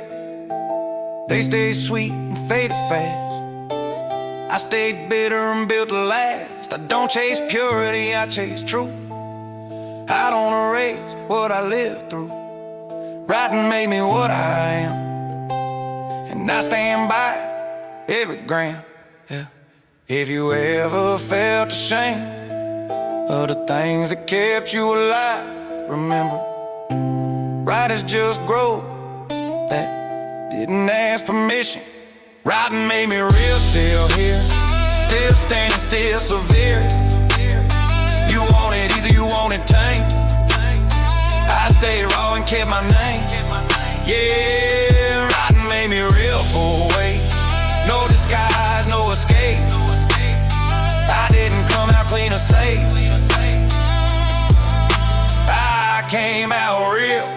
They stayed sweet and faded fast. I stayed bitter and built to last. I don't chase purity, I chase truth. I don't erase what I lived through. Writing made me what I am, and I stand by every gram. Yeah. If you ever felt ashamed of the things that kept you alive, remember, writers just grow that didn't ask permission. Writing made me real, still here, still standing, still severe. You want it easy, you want it tame. I stayed raw and kept my name. Yeah, writing made me real full weight, no disguise, no escape. I didn't come out clean or safe, I came out real.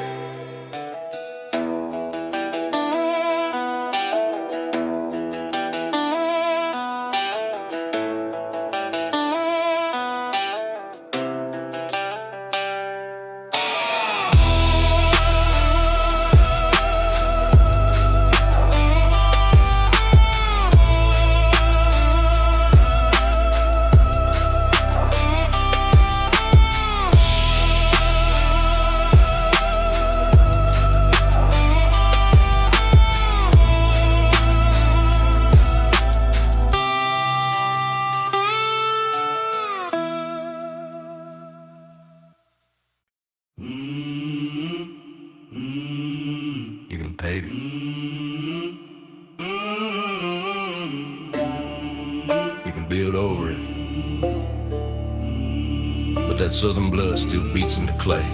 hate it. We can build over it, but that southern blood still beats in the clay.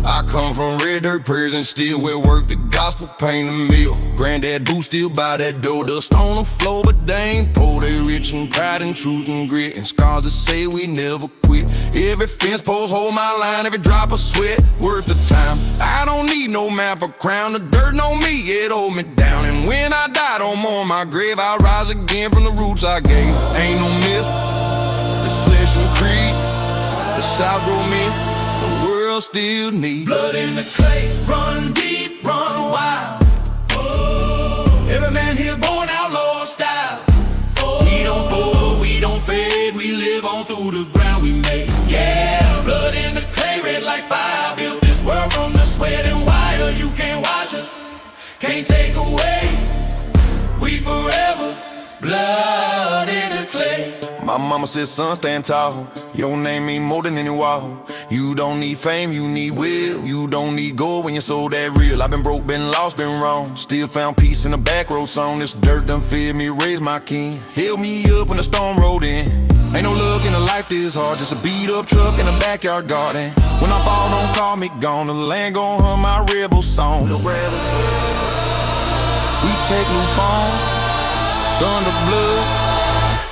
I come from red dirt prison, still where work the gospel, paint the meal. Granddad boo still buy that dough, dust on the floor, but they ain't poor. They rich in pride and truth and grit, and scars that say we never quit. Every fence post hold my line, every drop of sweat worth the time. I don't need no map or crown, the dirt on me, it hold me down. And when I die, don't mourn my grave, I'll rise again from the roots I gave. Ain't no myth, it's flesh and creed, the South grow men, the world still need. Blood in the clay, run deep, run wild. Every man here born outlaw style. We don't fold, we don't fade, we live on through the ground we made. Yeah, blood in the clay, red like fire. Built this world from the sweat and wire. You can't wash us, can't take away. We forever, blood in the clay. My mama said, son, stand tall. Your name mean more than any wall. You don't need fame, you need will. You don't need gold when your soul that real. I've been broke, been lost, been wrong. Still found peace in a back road song. This dirt done fed me, raised my king. Held me up when the storm rolled in. Ain't no luck in a life this hard, just a beat up truck in a backyard garden. When I fall, don't call me gone. The land gon' hum my rebel song. We take new form, thunder blood,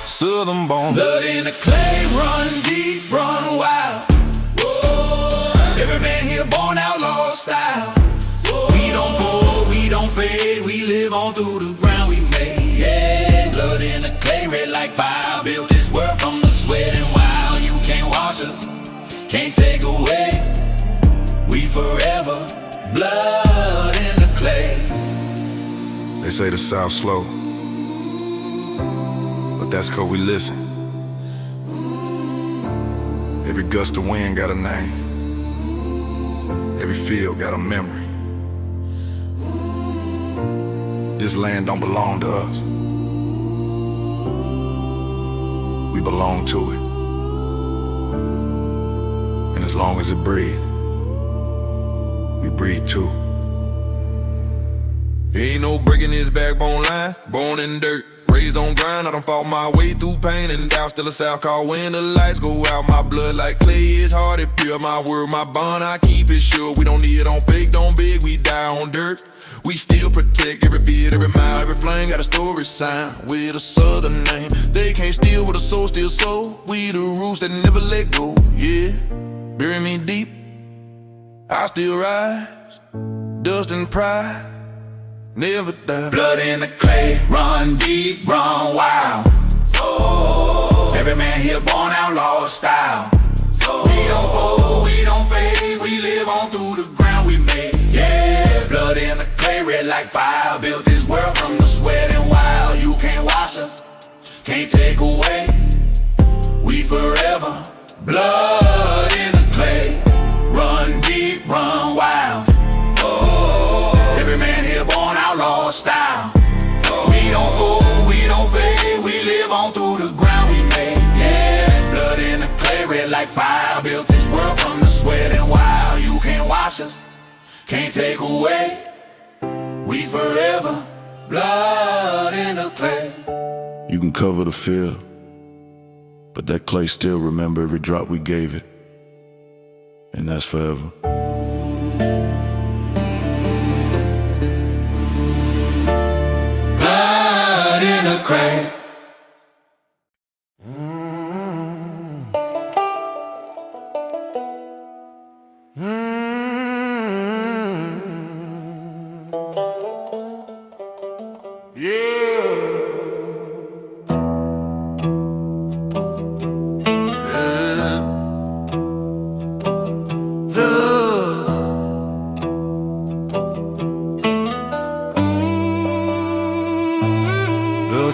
southern bone. Blood in the clay, run deep, run wild. Whoa. Every man here born outlaw style. Whoa. We don't fold, we don't fade, we live on through the ground we made. Yeah, blood in the clay, red like fire. Built this world from the sweat and wild. You can't wash us, can't take away. We forever, blood in the clay. They say the South slow, but that's 'cause we listen. Every gust of wind got a name, every field got a memory. This land don't belong to us, we belong to it. And as long as it breathes, we breathe too. Ain't no breaking this backbone line, born in dirt, raised on grind. I done fought my way through pain and doubt. Still a South call when the lights go out. My blood like clay is hard, it pure. My word, my bond, I keep it sure. We don't need it on fake, don't beg, we die on dirt. We still protect every field, every mile, every flame. Got a story sign with a southern name. They can't steal with a soul, still soul. We the roots that never let go, yeah. Bury me deep, I still rise. Dust and pride never die. Blood in the clay, run deep, run wild. Oh, every man here born outlaw style. We don't fold, we don't fade, we live on through the ground we made. Yeah, blood in the clay, red like fire. Built this world from the sweat and wild. You can't wash us, can't take away. We forever, blood in the clay. Run deep, run wild. Every man here born outlaw style. We don't fool, we don't fade, we live on through the ground we made. Yeah, blood in the clay, red like fire. Built this world from the sweat and wild. You can't wash us, can't take away. We forever, blood in the clay. You can cover the field, but that clay still remember every drop we gave it. And that's forever. In the crack.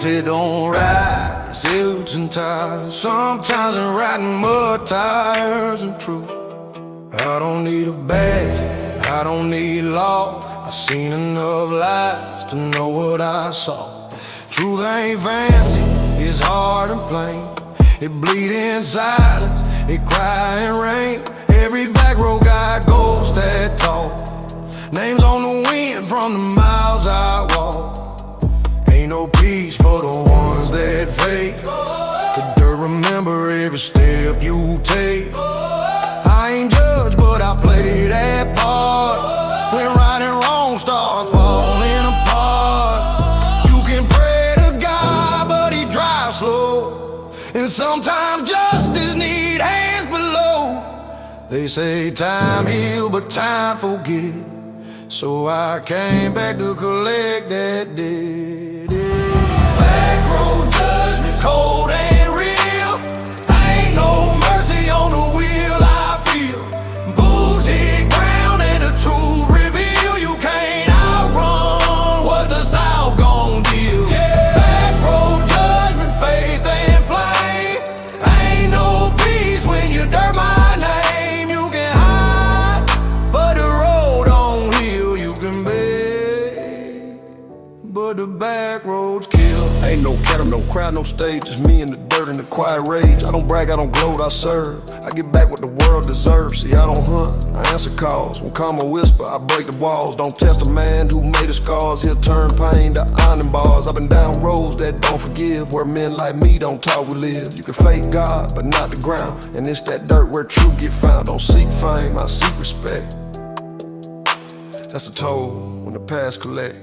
It don't ride, suits and ties. Sometimes I'm riding mud tires and true. I don't need a badge, I don't need law. I've seen enough lies to know what I saw. Truth ain't fancy, it's hard and plain. It bleed in silence, it cry in rain. Every back row got ghosts that talk, names on the wind from the miles I walk. Ain't no peace for the ones that fake. The dirt remember every step you take. I ain't judged, but I play that part. When right and wrong start falling apart, you can pray to God, but he drives slow. And sometimes justice need hands below. They say time heal, but time forget. So I came back to collect that debt. Back road judgment, cold and real. Ain't no mercy on the wheel, I feel. Bulls hit ground and the truth reveal. You can't outrun what the South gon' deal. Back road judgment, faith and flame. Ain't no peace when you dirt my name. You can hide, but the road don't heal. You can beg, but the back roads kill. Ain't no cattle, no crowd, no stage. Just me and the dirt and the quiet rage. I don't brag, I don't gloat, I serve. I get back what the world deserves. See, I don't hunt, I answer calls. When karma whisper, I break the walls. Don't test a man who made the scars. He'll turn pain to iron bars. I've been down roads that don't forgive, where men like me don't talk, we live. You can fake God, but not the ground. And it's that dirt where truth get found. Don't seek fame, I seek respect. That's the toll when the past collect.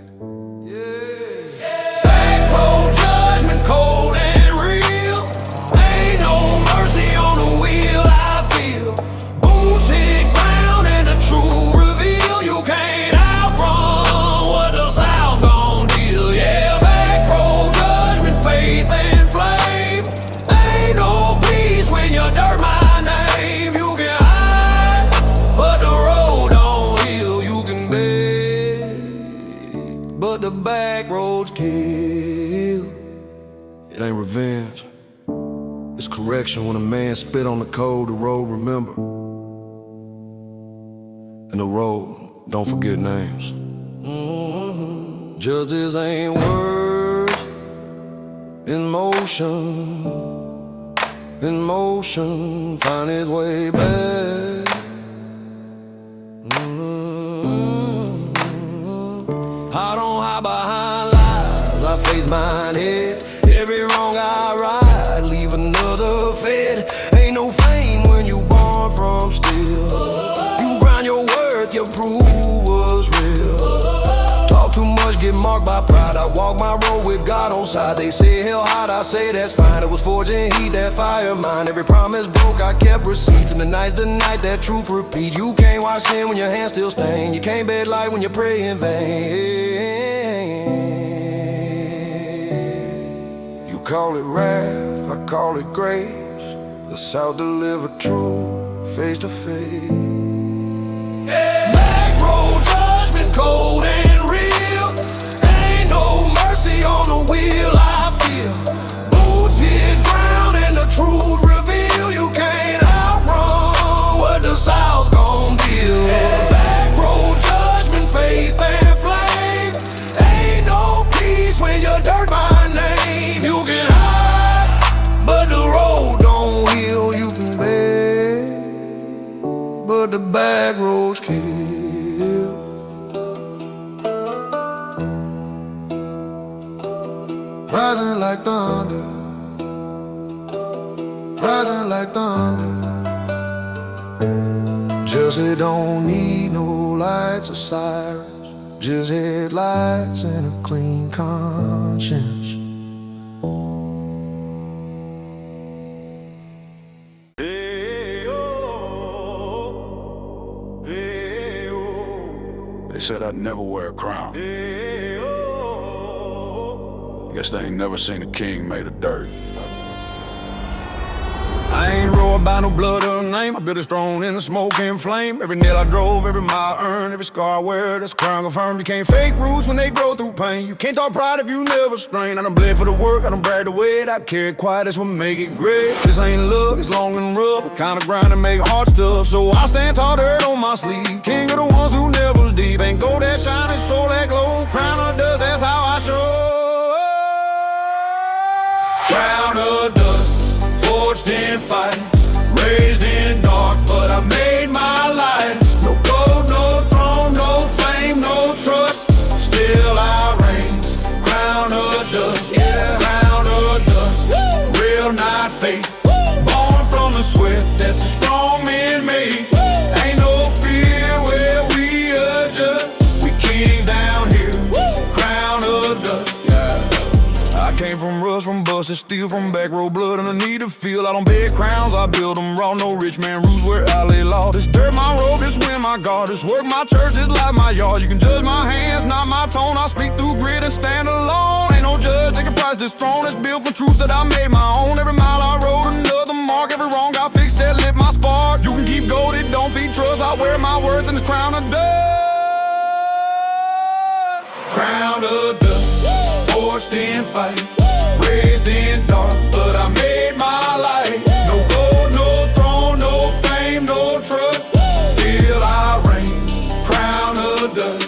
Back road judgment, cold and real. Ain't no mercy on the wheel, I feel. Boots hit ground and the truth reveal. You can't outrun what the South gon' deal. Yeah, back road judgment, faith and flame. Ain't no peace when you dirt my name. You can hide, but the road don't heal. You can beg, but the back roads kill. It ain't revenge, it's correction. When a man spit on the code, the road remember. And the road don't forget names. Justice ain't words, in motion. In motion, find its way back. I don't hide behind lies, I face mine head. Every wrong I right, leave another fed. Ain't no fame when you born from steel. You grind your worth, your proof was real. Talk too much, get marked by pride. I walk my road with God on side. They say hell hot, I say that's fine. It was forging heat, that fire mine. Every promise broke, I kept receipts. And the night's the night that truth repeat. You can't wash sin when your hands still stain. You can't bed light when you pray in vain. You call it wrath, I call it grace. The South delivered truth, face to face. Back road judgment, cold and real. Ain't no mercy on the wheel, I feel. Boots hit ground and the truth reveal. You can't outrun what the South gon' deal. Back road judgment, faith and flame. Ain't no peace when you dirt my name. You can hide, but the road don't heal. You can beg, but the back roads kill. Rising like thunder, rising like thunder. Just it don't need no lights or sirens, just headlights and a clean conscience. They said I'd never wear a crown. Guess they ain't never seen a king made of dirt. I ain't roared by no blood or name. I built it strong in the smoke and flame. Every nail I drove, every mile I earned, every scar I wear, that's a crown confirmed. You can't fake roots when they grow through pain. You can't talk pride if you never strain. I done bled for the work, I done brag the weight. I carry quiet, that's what make it great. This ain't luck, it's long and rough. The kind of grind that make hearts tough. So I stand tall, dirt on my sleeve. King of the ones who never was deep. Ain't gold that shine, it's soul that glow. Crown of dust, that's how I show. Crown of dust, for that steal from back row blood underneath the field. I don't beg crowns, I build them raw. No rich man rules where I lay law. This dirt my road, this wind my God. This work my church, this life my yard. You can judge my hands, not my tone. I speak through grit and stand alone. Ain't no judge, take a price. This throne is built for truth that I made my own. Every mile I rode another mark. Every wrong I fixed that lit my spark. You can keep gold, it don't feed trust. I wear my worth in this crown of dust. Crown of dust, forged in fight, raised in dark, but I made my light. No gold, no throne, no fame, no trust, still I reign. Crown of dust,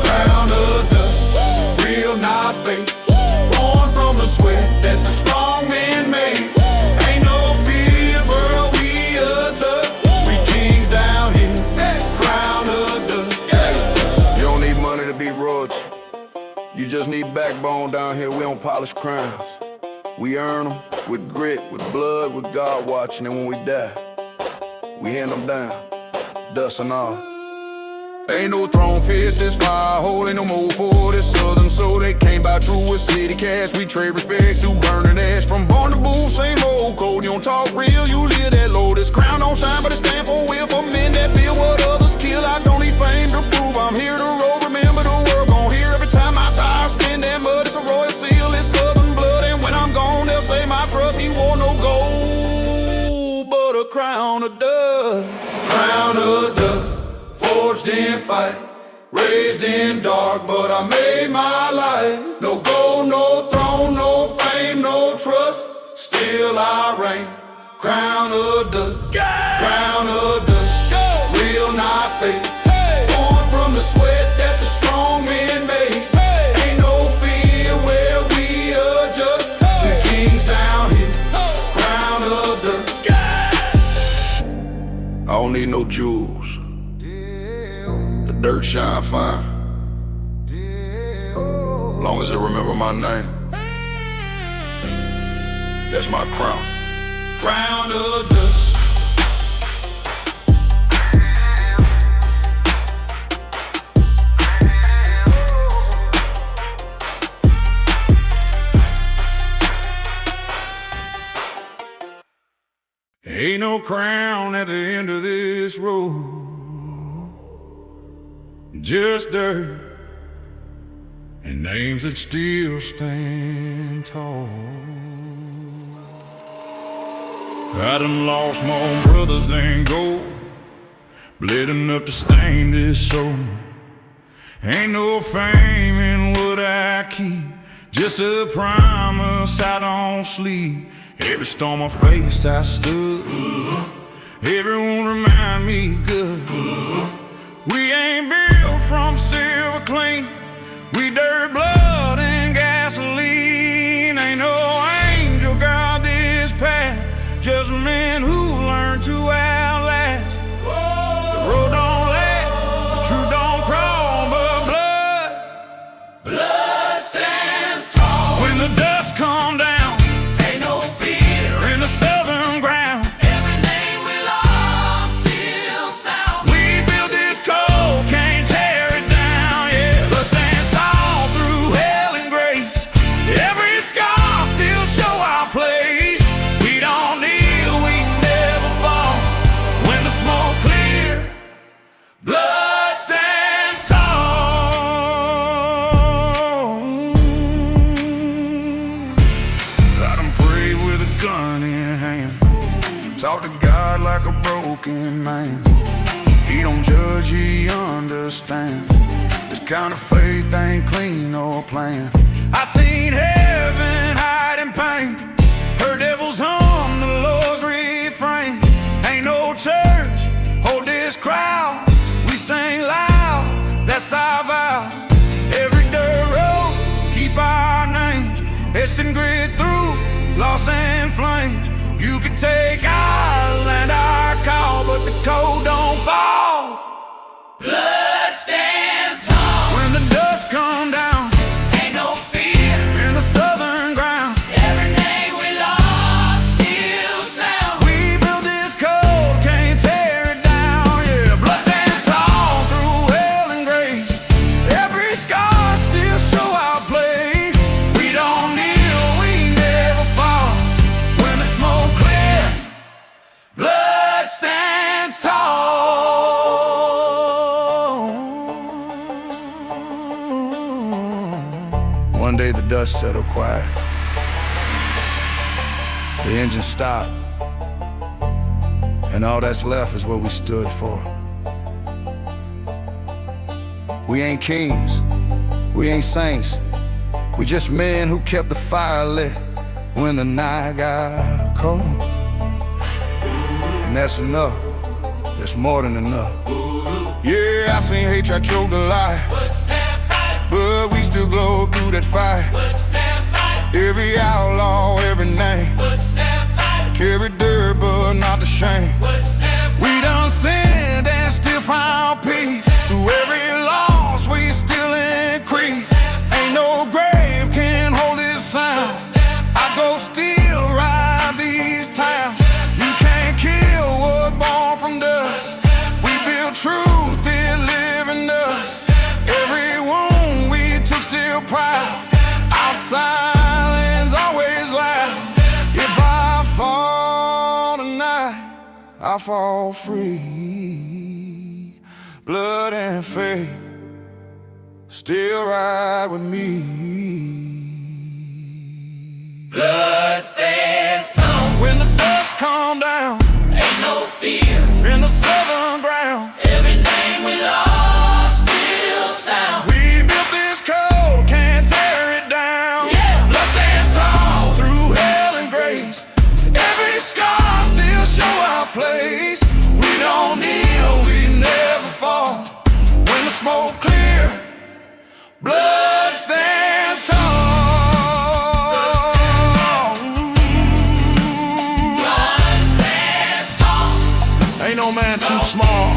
crown of dust, real not fake. Born from the sweat that the strong men made. Ain't no fear, bro, we are tough. We kings down here, crown of dust. You don't need money to be royalty. You just need backbone down here. We don't polish crowns. We earn them with grit, with blood, with God watching. And when we die, we hand them down, dust and all. Ain't no throne fit this fire hole, ain't no more for this southern soul. They came by true with city cash. We trade respect through burning ash. From born to booth, same old code. You don't talk real, you live that low. This crown don't shine, but it stand for will. For men that build what others kill. I don't need fame to prove I'm here to roll. Remember the world gon' hear every time I tire spin that mud. It's a royal seal, it's southern blood. And when I'm gone, they'll say my trust. He wore no gold, but a crown of dust. Crown of dust, forged in fight, raised in dark, but I made my life. No gold, no throne, no fame, no trust, still I reign. Crown of dust, crown of dust, real not fake. Born from the sweat that the strong men made. Ain't no fear where we adjust. The kings down here, crown of dust. I don't need no jewels. The dirt shine fine, long as they remember my name. That's my crown. Crown of dust. Ain't no crown at the end of this road, just dirt and names that still stand tall. I done lost my own brothers than gold, bled enough to stain this soul. Ain't no fame in what I keep, just a promise I don't sleep. Every storm I faced I stood, everyone remind me good. We ain't built from silver clean, we dirt, blood, and gasoline. Ain't no angel guard this path, just men who learn to outlast. The road don't last, the truth don't crawl, but blood stands tall. When the dust come down, ain't no fear in the southern ground. Every name we lost still sound. We built this code, can't tear it down, yeah. Blood stands tall through hell and grace. Every scar still show our place. We don't kneel, we never fall. When the smoke clear, blood stands tall. I done prayed with a gun in hand, talk to God like a broken man. He don't judge, he understands. This kind of faith ain't clean or planned. I seen heaven hide in pain, heard devils hum the Lord's refrain. Ain't no church, hold this crowd. We sing loud, that's our vow. Every dirt road, keep our names etched in grit through loss and flames. You can take our land, our call, but the code don't fall. Blood stands tall. When the dust come down, ain't no fear in the southern ground. Every name we lost still sound. We built this code, can't tear it down, yeah. Blood stands tall through hell and grace. Every scar still show our place. We don't kneel, we never fall. dust settled quiet. The engine stopped, and all that's left is what we stood for. We ain't kings, we ain't saints. We just men who kept the fire lit when the night got cold. And that's enough, that's more than enough. Yeah, I seen hate try to choke the light, but we still glow through that fight. Every outlaw, every name, carry dirt but not the shame. We done sinned and still found peace. Through every loss we still increase. Ain't no grave can hold this sound. I go still ride these towns. You can't kill what's born from dust. We build truth, it live in us. Every wound we took still proud. Our silence always loud. If I fall tonight, I fall free. Blood and faith still ride with me. Blood stands strong. When the dust calm down, Ain't no fear. in the southern ground, Every name we lost still sound. we built this code, can't tear it down. Yeah. Blood stands tall through hell and grace. Every scar still show our place. We don't kneel, we never fall. When the smoke clear, blood stands tall. Blood stands tall. Ain't no man too small.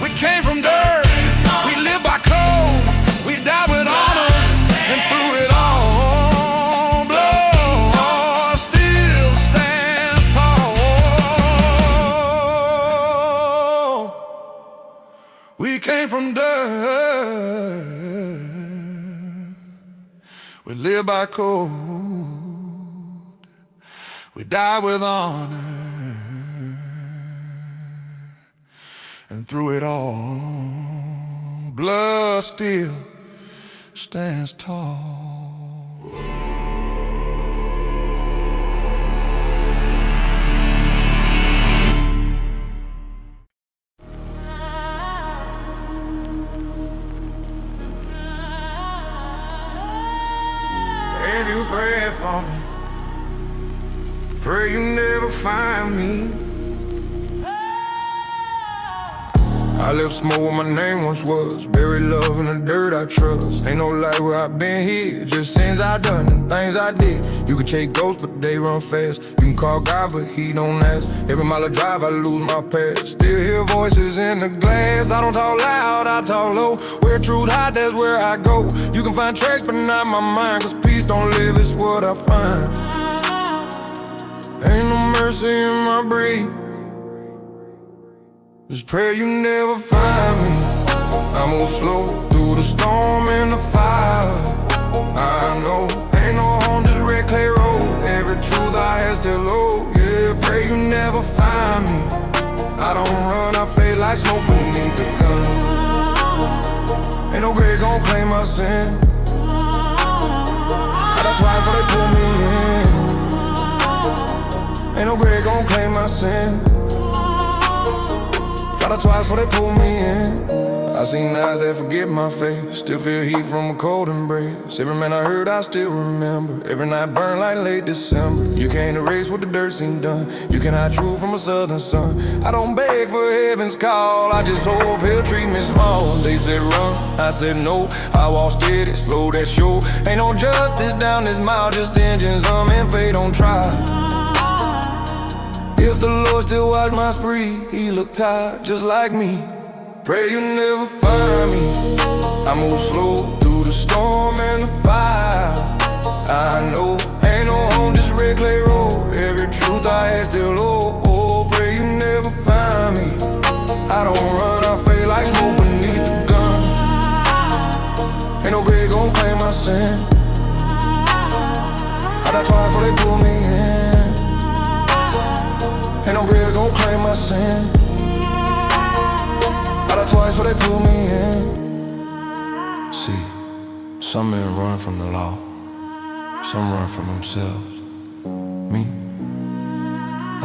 We came from dirt, we live by code, we die with honor, and through it all, blood still stands tall. We came from dirt, we live by code, we die with honor. And through it all, blood still stands tall. If you pray for me, pray you never find me. I left smoke where my name once was. Buried love in the dirt I trust. Ain't no light where I've been here. Just sins I done and things I did. You can chase ghosts but they run fast. You can call God but he don't ask. Every mile I drive I lose my path. Still hear voices in the glass. I don't talk loud, I talk low. Where truth hide, that's where I go. You can find tracks but not my mind. Cause peace don't live, it's what I find. Ain't no mercy in my breath. Just pray you never find me. I move slow through the storm and the fire. I know, ain't no home, just red clay road. Every truth I had still low. Yeah, pray you never find me. I don't run, I fade like smoke beneath the gun. Ain't no grave gon' claim my sin. I died twice before they pull me in. Ain't no grave gon' claim my sin. Tried twice before they pull me in. I seen eyes that forget my face. Still feel heat from a cold embrace. Every man I heard I still remember. Every night burn like late December. You can't erase what the dirt seen done. You can hide truth from a southern sun. I don't beg for heaven's call. I just hope he'll treat me small. They said run, I said no. I walk steady, slow that show. Ain't no justice down this mile. Just engines humming, fate don't try. If the Lord still watch my spree, he look tired just like me. Pray you never find me. I move slow through the storm and the fire. I know, ain't no home, just red clay road. Every truth I had still low. Oh, pray you never find me. I don't run, I fade like smoke beneath the gun. Ain't no grave gon' claim my sin. I died twice before they pull me in. Ain't no grave gon' claim my sin. I died twice before they pull me in. Some men run from the law, some run from themselves. Me,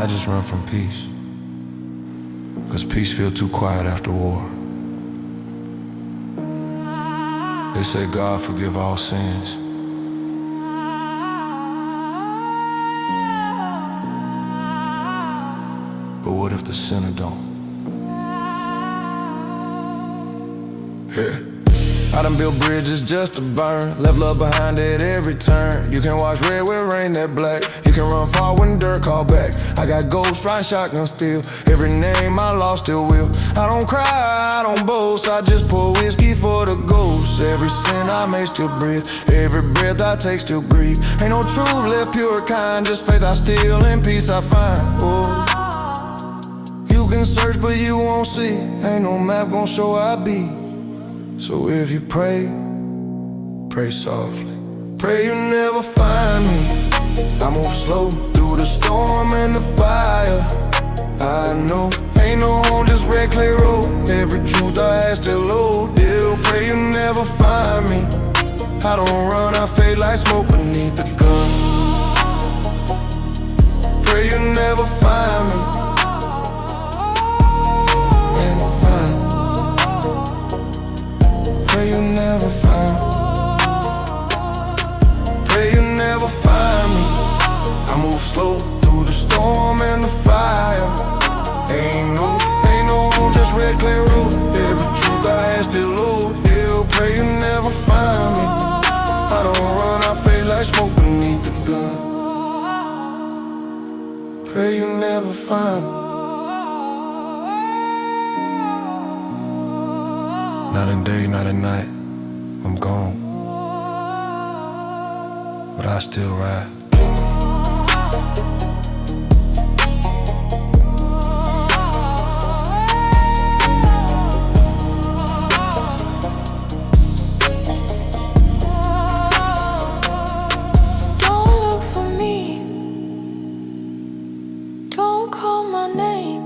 I just run from peace, 'cause peace feels too quiet after war. They say God forgive all sins, but what if the sinner don't? Yeah. I done built bridges just to burn, left love behind at every turn. You can wash red with rain that black, you can run far when dirt call back. I got ghosts riding shotgun still, every name I lost still will. I don't cry, I don't boast, I just pour whiskey for the ghosts. Every sin I make still breathe, every breath I take still grieve. Ain't no truth left pure kind, just faith I steal and peace I find. Oh, you can search but you won't see, ain't no map gon' show I be. So if you pray, pray softly. Pray you never find me. I move slow through the storm and the fire. I know ain't no home, just red clay road. Every truth I ask still load. Yeah, pray you never find me. I don't run, I fade like smoke beneath the gun. Pray you never find me. Pray you never find me. Pray you never find me. I move slow through the storm and the fire. Ain't no just red clay road. Every truth I had still load. Yeah, pray you never find me. I don't run, I fade like smoke beneath the gun. Pray you never find me. Not in day, not at night, I'm gone, but I still ride. Don't look for me, don't call my name.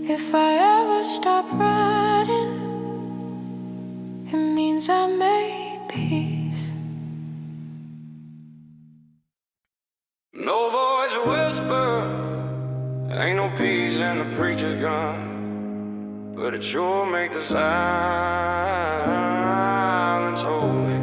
If I ever stop riding, it means I made peace. No voice whisper, ain't no peace and the preacher's gone, but it sure make the silence holy.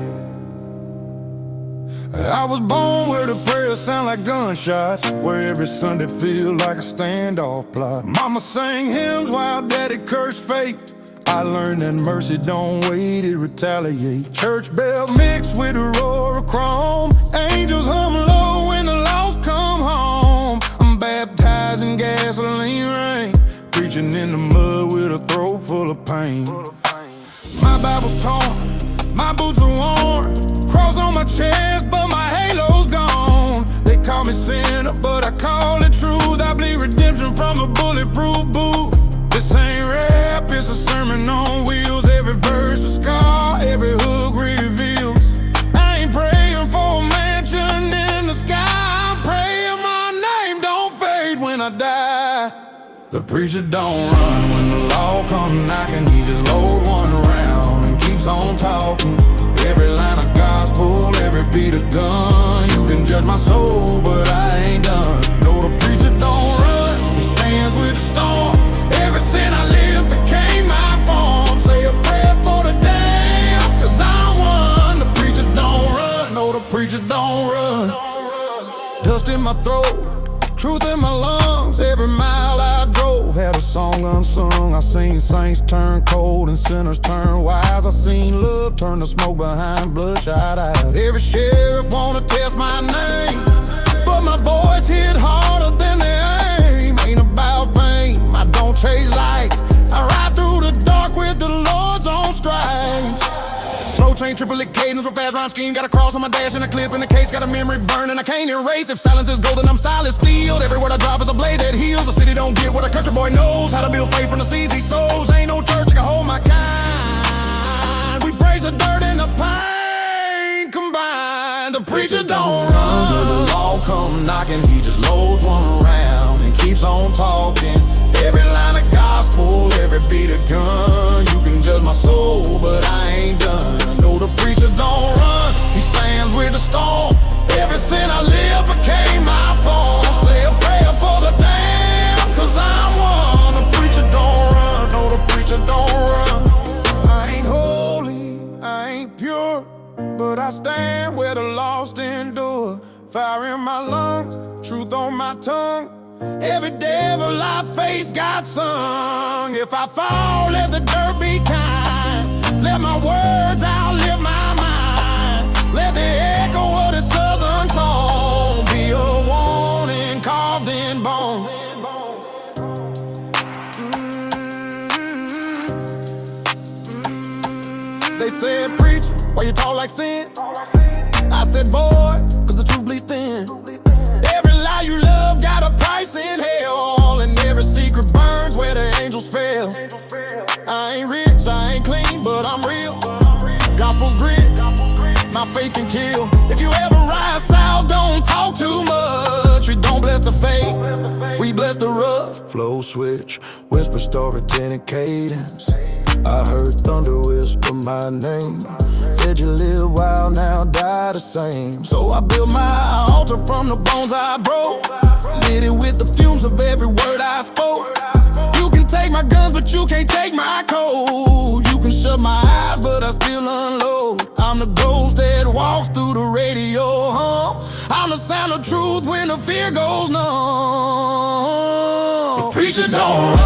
I was born where the prayers sound like gunshots, where every Sunday feel like a standoff plot. Mama sang hymns while daddy cursed fate. I learned that mercy don't wait, it retaliate. Church bell mixed with a roar of chrome. Angels hum low when the lost come home. I'm baptized in gasoline rain, preaching in the mud with a throat full of pain. My Bible's torn, my boots are worn, cross on my chest, but my halo's gone. They call me sinner, but I call it truth. I bleed redemption from a bulletproof booth. This ain't rap, it's a sermon on wheels. Every verse a scar, every hook reveals. I ain't praying for a mansion in the sky, I'm praying my name don't fade when I die. The preacher don't run when the law come knocking. He just load one round and keeps on talking. Every line of gospel, every beat of gun. You can judge my soul, but I ain't done. No, the preacher don't run, he stands with the storm. Every sin I live became my form. Say a prayer for the damn, 'cause I'm one. The preacher don't run, no, the preacher don't run. Dust in my throat, truth in my lungs. Every mile I drove had a song unsung. I seen saints turn cold and sinners turn wise. I seen love turn to smoke behind bloodshot eyes. Every sheriff wanna test my name, but my voice hit harder than the aim. Ain't about fame, I don't chase lights, I ride through the dark with the Lord's on stripes. Slow chain, triplet cadence with fast rhyme scheme. Got a cross on my dash and a clip in the case. Got a memory burning, I can't erase. If silence is golden, I'm silent steeled. Every word I drop is a blade that heals. The city don't get what a country boy knows. How to build faith from the seeds he sows. Ain't no church that can hold my kind. We praise the dirt and the pain combined. The preacher don't run till the law come knocking. He just loads one round and keeps on talking. Every line of gospel, every beat of gun. You can judge my soul, but I ain't done. No, No, the preacher don't run, he stands with the storm. Every sin I live became my form. Say a prayer for the damned, cause I'm one. The preacher don't run, no, the preacher don't run. I ain't holy, I ain't pure, but I stand where the lost endure. Fire in my lungs, truth on my tongue. Every devil I face got sung. If I fall, let the dirt be kind. Let my words outlive my mind. Let the echo of the southern tone be a warning carved in bone. They said, preacher, why you talk like sin? I said, boy, cause the truth bleeds thin. Every lie you love got a price in hell, and every secret burns where the angels fell. I ain't rich, I ain't clean, but I'm real. Gospel's grit, my faith can kill. If you ever rise south, don't talk too much. We don't bless the fake, we bless the rough. Flow switch, whisper storytelling cadence. I heard thunder whisper my name. Said you live wild, now die the same. So I built my altar from the bones I broke. Did it with the fumes of every word I spoke. You can take my guns, but you can't take my code. You can shut my eyes, but I still unload. I'm the ghost that walks through the radio hum. I'm the sound of truth when the fear goes numb. The preacher don't run. The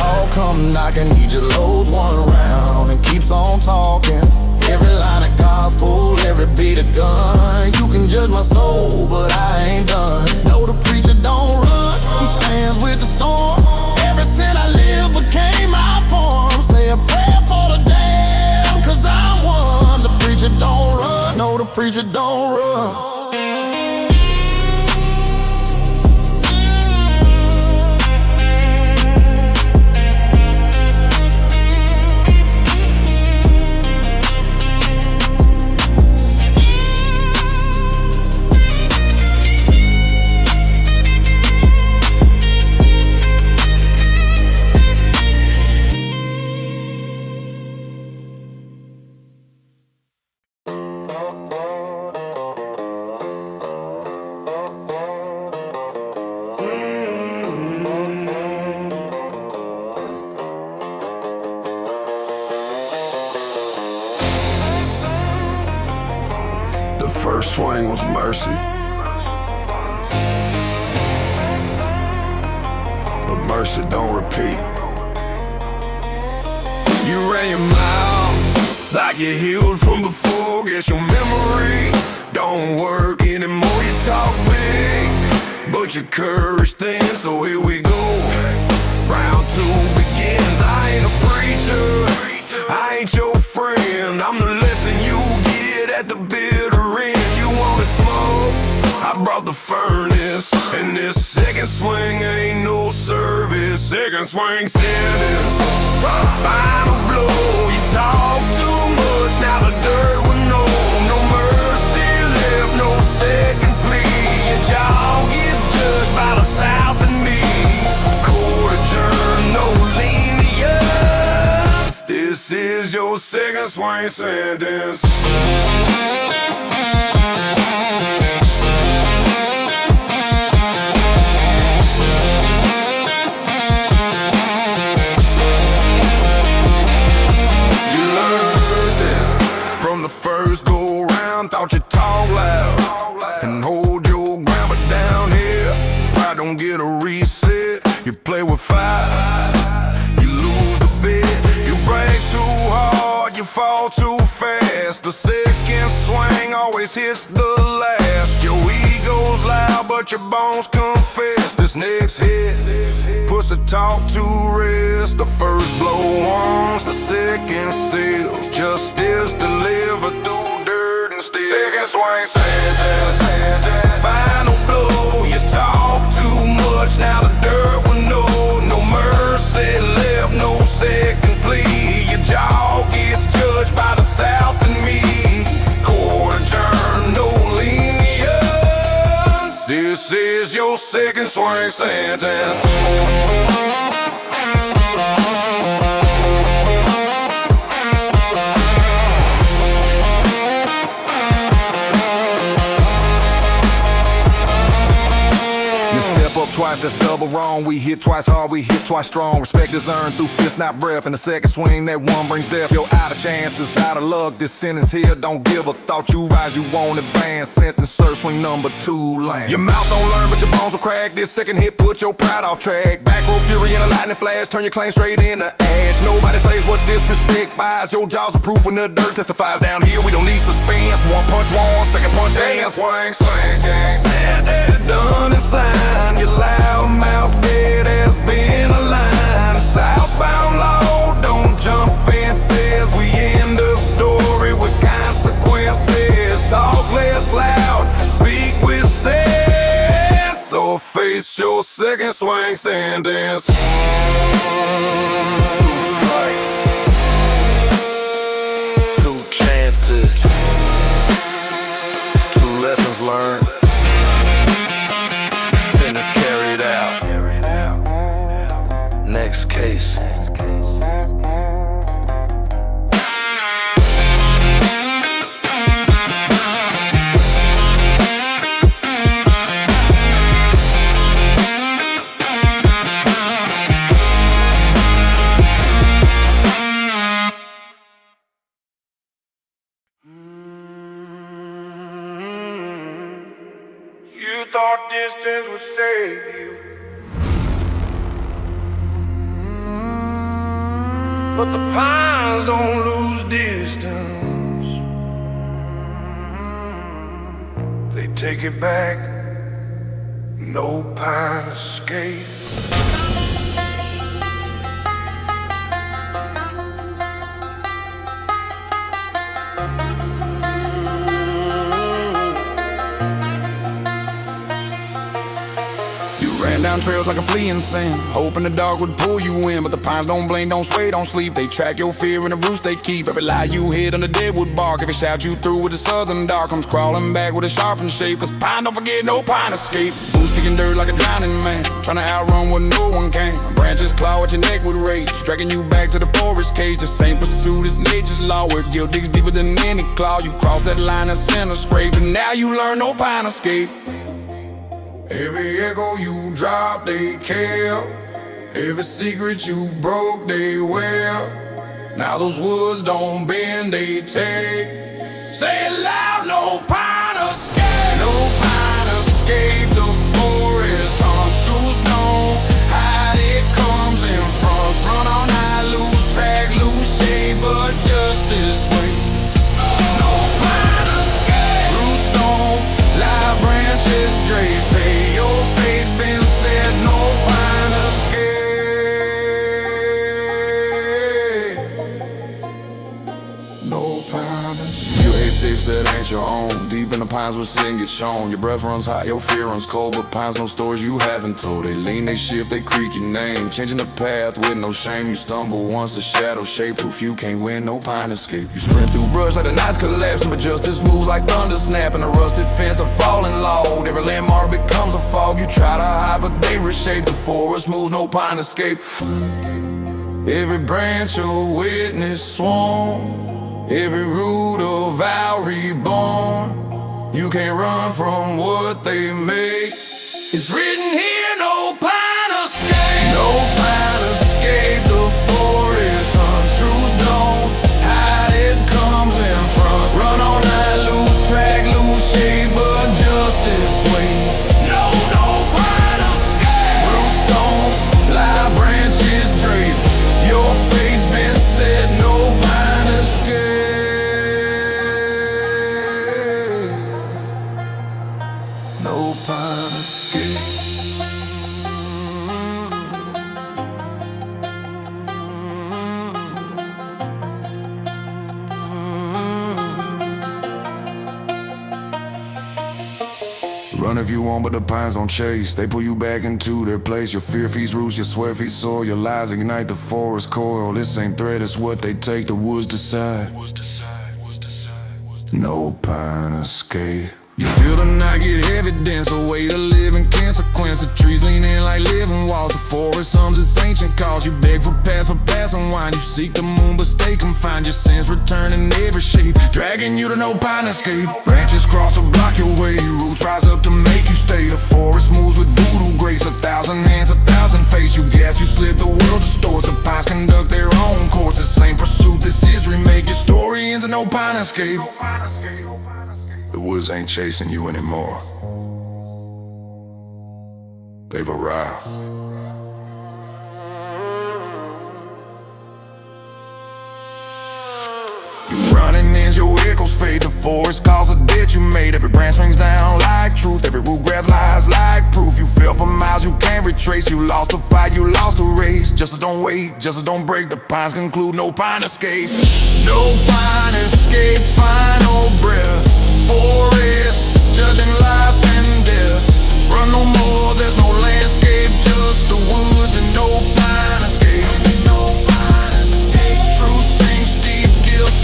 law come knocking, he just loads one round and keeps on talking. Every line of gospel, every beat of gun. You can judge my soul, but I ain't done. No, the preacher don't run, he stands with the storm. Every sin I live became my form. Say a prayer for the damned, cause I'm one. The preacher don't run, no, the preacher don't run. The first swing was mercy, but mercy don't repeat. You ran your mouth like you healed from before. Guess your memory don't work anymore. You talk big, but your courage thin. So here we go, round two begins. I ain't a preacher, I ain't your friend. I'm the lesson you get at the bitter end. You wanted smoke, I brought the furnace. And this second swing ain't no service. Second swing sentence, final blow. You talk too much, now the dirt will know. No mercy left, no second plea. Your jaw gets judged by the South and me. Court adjourned, no lenience. This is your second swing sentence. Thought you talk loud and hold your ground, but down here pride don't get a reset. You play with fire, you lose the bet. You break too hard, you fall too fast. The second swing always hits the last. Your ego's loud, but your bones confess. This next hit puts the talk to rest. The first blow warms, the second seals. Justice delivered through second swing sentence, final blow. You talk too much, now the dirt will know. No mercy left, no second plea. Your jaw gets judged by the South and me. Court adjourned, no lenience. This is your second swing sentence. twice, that's double wrong. We hit twice hard, we hit twice strong. Respect is earned through fist, not breath. In the second swing, that one brings death. You're out of chances, out of luck. This sentence here don't give a thought. You rise, you won't advance. Sentence serve, swing number 2, land. Your mouth don't learn, but your bones will crack. This second hit put your pride off track. Back row fury in a lightning flash, turn your claim straight into ash. Nobody says what disrespect buys. Your jaws are proof when the dirt testifies. Down here we don't need suspense. One punch one, second punch dance. Swing, swing, gang. Said that, done and signed. Your loud mouth dead has been aligned. Southbound law, don't jump fences. We end the story with consequences. Talk less loud, speak with sense. So face your second swing sentence. 2 strikes, 2 chances, 2 lessons learned. Sentence carried out. Next case. You thought distance would save you, but the pines don't lose distance. They take it back, no pine escape. Ran down trails like a flea in sand, hoping the dog would pull you in. But the pines don't blink, don't sway, don't sleep. They track your fear in the roots they keep. Every lie you hid under deadwood bark, every shout you through with the southern dark comes crawling back with a sharpened shape. Cause pine don't forget, no pine escape. Boots kicking dirt like a drowning man, trying to outrun what no one can. Branches claw at your neck with rage, dragging you back to the forest cage. The same pursuit is nature's law, where guilt digs deeper than any claw. You cross that line of center scrape, and now you learn no pine escape. Every echo you drop, they care. Every secret you broke, they wear. Now those woods don't bend, they take. Say it loud, no pine escape. No pine escape, the forest on truth don't hide. It comes in fronts, run on high, lose track, lose shape, but justice waits. No pine escape. Roots don't lie, branches drape. That ain't your own. Deep in the pines where sin gets shown. Your breath runs hot, your fear runs cold. But pines know stories you haven't told. They lean, they shift, they creak your name. Changing the path with no shame. You stumble once the shadow shape proof. You can't win, no pine escape. You sprint through brush like the nights collapsing, but justice moves like thunder snapping. A rusted fence, a falling log. Every landmark becomes a fog. You try to hide, but they reshape. The forest moves, no pine escape. Every branch a witness sworn. Every root a vow reborn. You can't run from what they make. It's written here, no pine escape. No pine escape, the forest hunts. Truth don't hide, it comes in front. Run on that, lose track, lose shape, but justice waits. No pine escape. Roots don't lie, branches drape. Your fate's been set, no pine escape. No pine escape. Run if you want, but the pines don't chase. They pull you back into their place. Your fear feeds roots, your sweat feeds soil. Your lies ignite the forest coil. This ain't threat, it's what they take. The woods decide. No pine escape. You feel the night get heavy, dense, a way to live in consequence. The trees lean in like living walls. The forest hums its ancient calls. You beg for pass and wine. You seek the moon but stay confined. Your sins return in every shape, dragging you to no pine escape. Branches cross or block your way. Roots rise up to make you stay. The forest moves with voodoo grace. face, 1,000 hands, 1,000 face. You gas, you slid the world distorts. The pines conduct their own course. The same pursuit, this is remake. Your story ends in no pine escape. The woods ain't chasing you anymore. They've arrived. Running as your echoes fade. The forest calls a debt you made. Every branch swings down like truth. Every root grabs lies like proof. You fell for miles you can't retrace. You lost the fight, you lost the race. Justice don't wait, justice don't break. The pines conclude, no pine escape. No pine escape, final breath. Forest, judging life and death. Run no more, there's no landscape. Just the woods and no pine escape.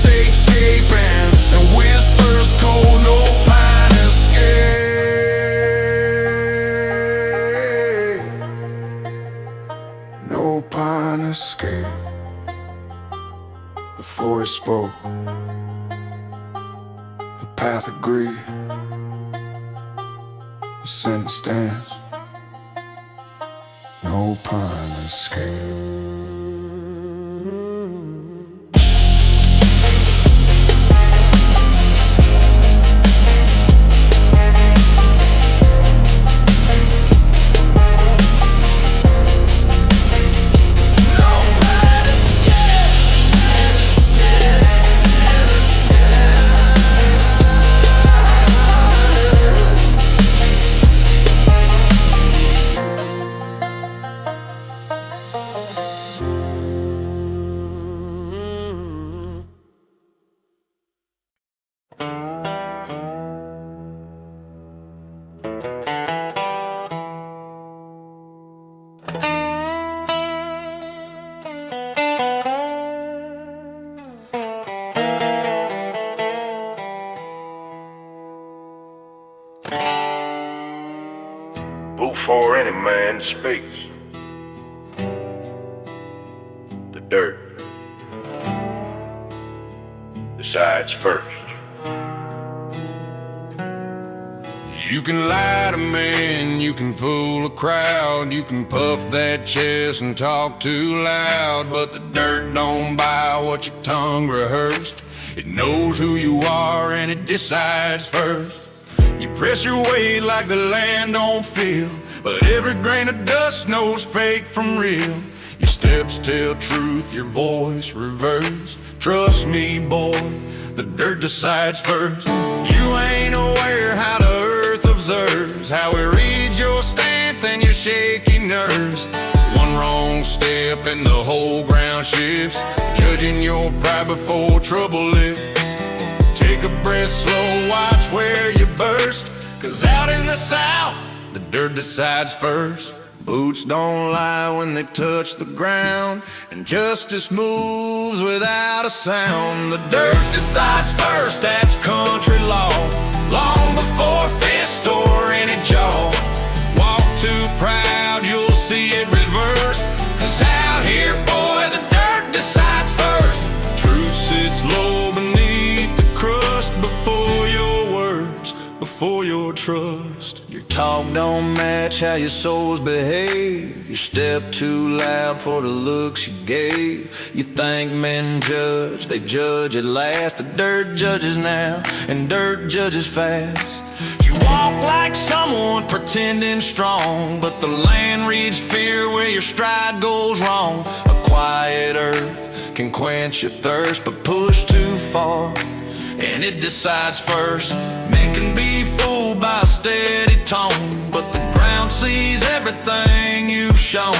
Take shape and whispers cold, no pine escape. No pine escape. The forest spoke, the path agreed. The sentence stands. No pine escape. Before any man speaks, the dirt decides first. You can lie to men, you can fool a crowd, you can puff that chest and talk too loud, but the dirt don't buy what your tongue rehearsed. It knows who you are and it decides first. You press your weight like the land don't feel, but every grain of dust knows fake from real. Your steps tell truth, your voice reverse. Trust me, boy, the dirt decides first. You ain't aware how the earth observes, how it reads your stance and your shaky nerves. One wrong step and the whole ground shifts, judging your pride before trouble lifts. Take a breath slow, watch where you burst, 'cause out in the south, the dirt decides first. Boots don't lie when they touch the ground, and justice moves without a sound. The dirt decides first, that's country law, long before fist or any jaw. Walk too proud, you'll see it reversed, 'cause out here, boy, the dirt decides first. Truth sits low beneath the crust, before your words, before your trust. Your talk don't match how your souls behave. You step too loud for the looks you gave. You think men judge, they judge at last. The dirt judges now, and dirt judges fast. You walk like someone pretending strong, but the land reads fear where your stride goes wrong. A quiet earth can quench your thirst, but push too far, and it decides first. Men can be fooled by a steady tone, but the ground sees everything you've shown.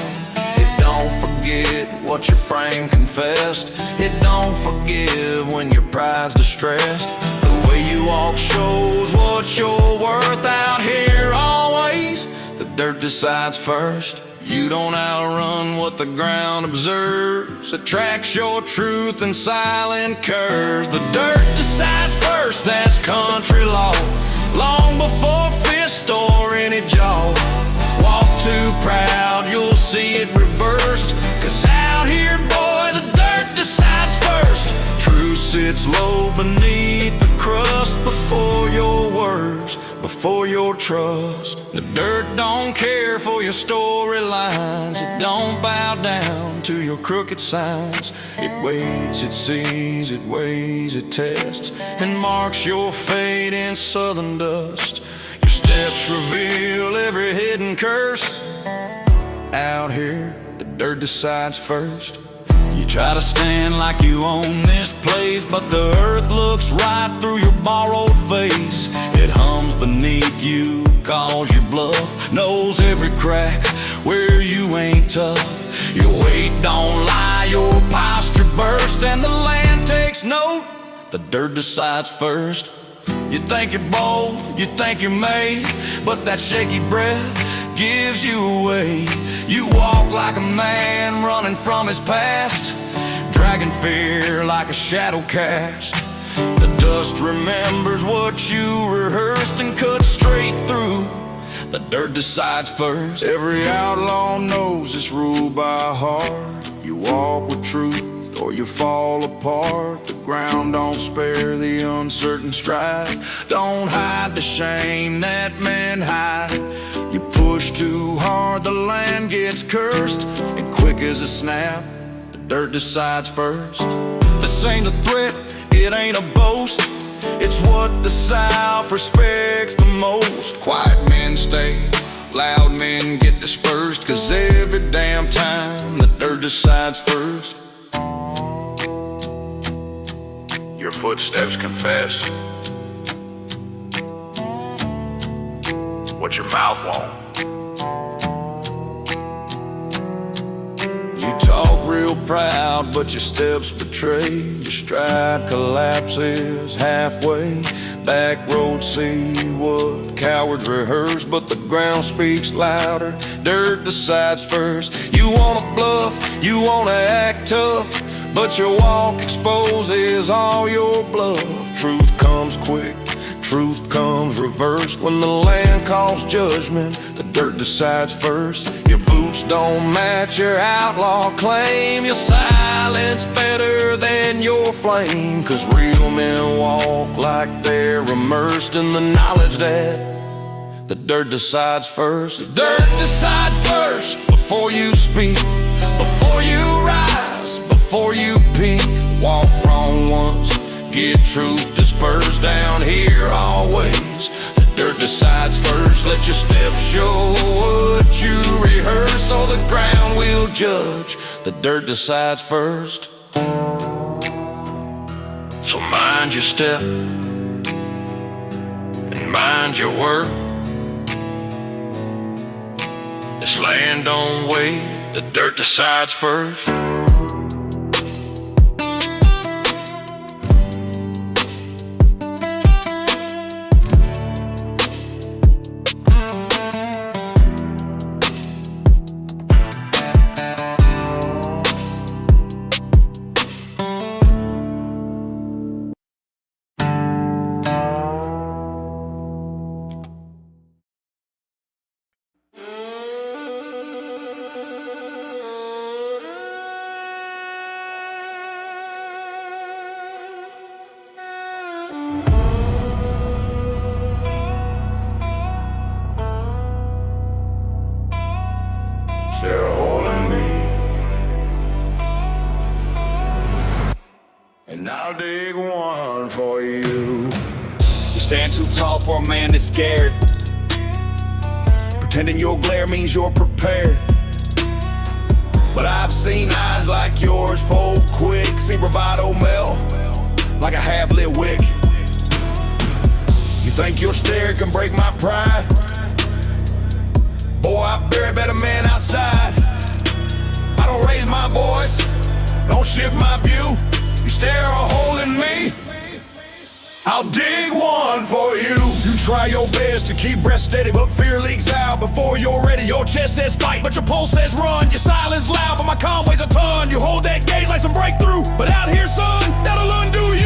It don't forget what your frame confessed. It don't forgive when your pride's distressed. The way you walk shows what you're worth out here always. The dirt decides first. You don't outrun what the ground observes. It tracks your truth in silent curves. The dirt decides first, that's country law, long before fist or any jaw. Walk too proud, you'll see it reversed, 'cause out here, boy, the dirt decides first. Truth sits low beneath the crust, before your words, before your trust. The dirt don't care for your storylines. It don't bow down to your crooked signs. It waits, it sees, it weighs, it tests, and marks your fate in southern dust. Your steps reveal every hidden curse. Out here, the dirt decides first. You try to stand like you own this place, but the earth looks right through your borrowed face. It hums beneath you, calls your bluff, knows every crack where you ain't tough. Your weight don't lie, your posture bursts, and the land takes note. The dirt decides first. You think you're bold, you think you're made, but that shaky breath gives you away. You walk like a man running from his past, dragging fear like a shadow cast. The dust remembers what you rehearsed and cuts straight through. The dirt decides first. Every outlaw knows this rule by heart. You walk with truth or you fall apart. The ground don't spare the uncertain stride. Don't hide the shame that men hide. You push too hard, the land gets cursed, and quick as a snap, the dirt decides first. This ain't a threat, it ain't a boast. It's what the South respects the most. Quiet men stay, loud men get dispersed, 'cause every damn time the dirt decides first. Your footsteps confess what your mouth won't. You talk real proud, but your steps betray. Your stride collapses halfway. Back road see what cowards rehearse, but the ground speaks louder. Dirt decides first. You wanna bluff, you wanna act tough, but your walk exposes all your bluff. Truth comes quick, truth comes reversed. When the land calls judgment, the dirt decides first. Your boots don't match your outlaw claim. Your silence better than your flame, 'cause real men walk like they're immersed in the knowledge that the dirt decides first. The dirt decides first. Before you speak, before you rise, before you peak. Walk wrong once, get truth dispersed. Down here always, the dirt decides first. Let your steps show what you rehearse, so the ground will judge. The dirt decides first. So mind your step and mind your work. This land don't wait, the dirt decides first. They're holding me, and I'll dig one for you. You stand too tall for a man that's scared. Pretending your glare means you're prepared. But I've seen eyes like yours fold quick, seen bravado melt like a half-lit wick. You think your stare can break my pride? Boy, I've buried better men outside. I don't raise my voice, don't shift my view. You stare a hole in me, I'll dig one for you. You try your best to keep breath steady, but fear leaks out before you're ready. Your chest says fight, but your pulse says run. Your silence loud, but my calm weighs a ton. You hold that gaze like some breakthrough, but out here, son, that'll undo you.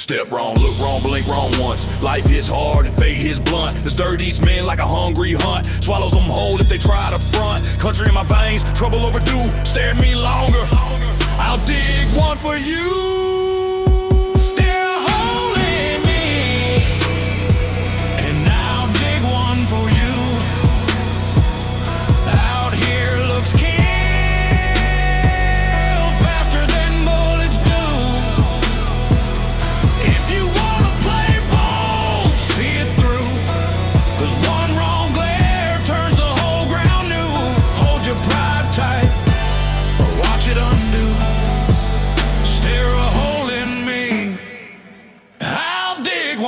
Step wrong, look wrong, blink wrong once. Life hits hard and fate hits blunt. This dirt eats men like a hungry hunt. Swallows them whole if they try to front. Country in my veins, trouble overdue. Stare at me longer, I'll dig one for you. Stare a hole in me.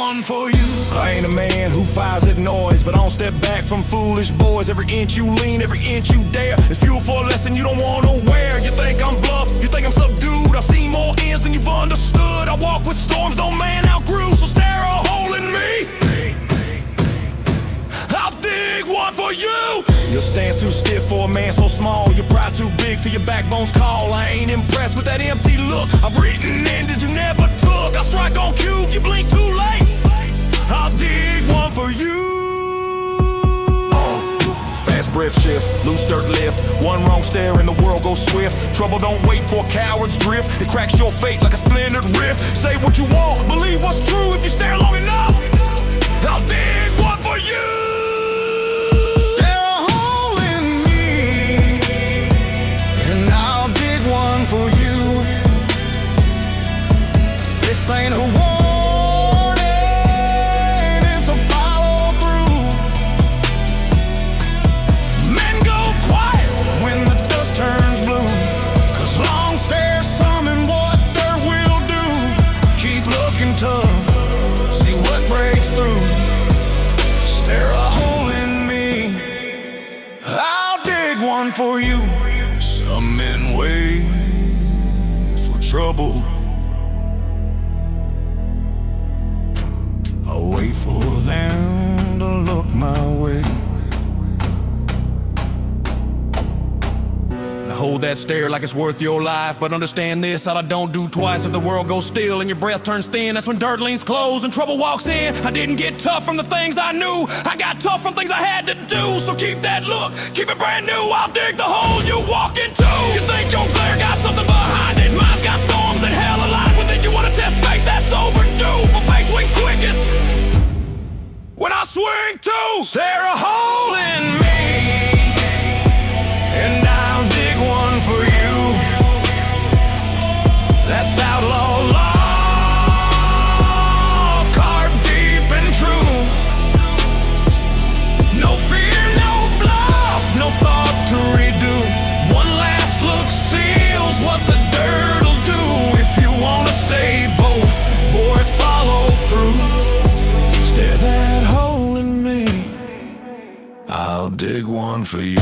one for you. I ain't a man who fires at noise, but I don't step back from foolish boys. Every inch you lean, every inch you dare is fuel for a lesson you don't wanna wear. You think I'm bluff, you think I'm subdued. I've seen more ends than you've understood. I walk with storms, no man outgrew, so stare a hole in me. I'll dig one for you. Your stance too stiff for a man so small. Your pride too big for your backbone's call. I ain't impressed with that empty look. I've written ended you never took. I'll strike on cue, you blink too late. I'll dig one for you. Fast breath shift, loose dirt lift. One wrong stare and the world goes swift. Trouble don't wait for cowards drift. It cracks your fate like a splintered rift. Say what you want, believe what's true if you stare long enough. I'll dig one for you. Stare a hole in me, and I'll dig one for you. This ain't a warning, it's a follow through. Men go quiet when the dust turns blue, 'cause long stares summon what dirt will do. Keep looking tough, see what breaks through. Stare a hole in me, I'll dig one for you. Some men wait for trouble, I wait for them to look my way. Now hold that stare like it's worth your life, but understand this, all I don't do twice. If the world goes still and your breath turns thin, that's when dirt leans close and trouble walks in. I didn't get tough from the things I knew, I got tough from things I had to do. So keep that look, keep it brand new. I'll dig the hole you walk into. You think your glare got something behind it, mine's got storms and hell aligned with it. You wanna test fate, that's overdue. My face swings quickest when I swing too. Stare a hole in me, and I'll dig one for you. That's outlaw law, carved deep and true. No fear, no bluff, no thought to redo. One last look seals what the dirt'll do. If you wanna stay bold, boy, follow through. Stare that hole in me, I'll dig one for you.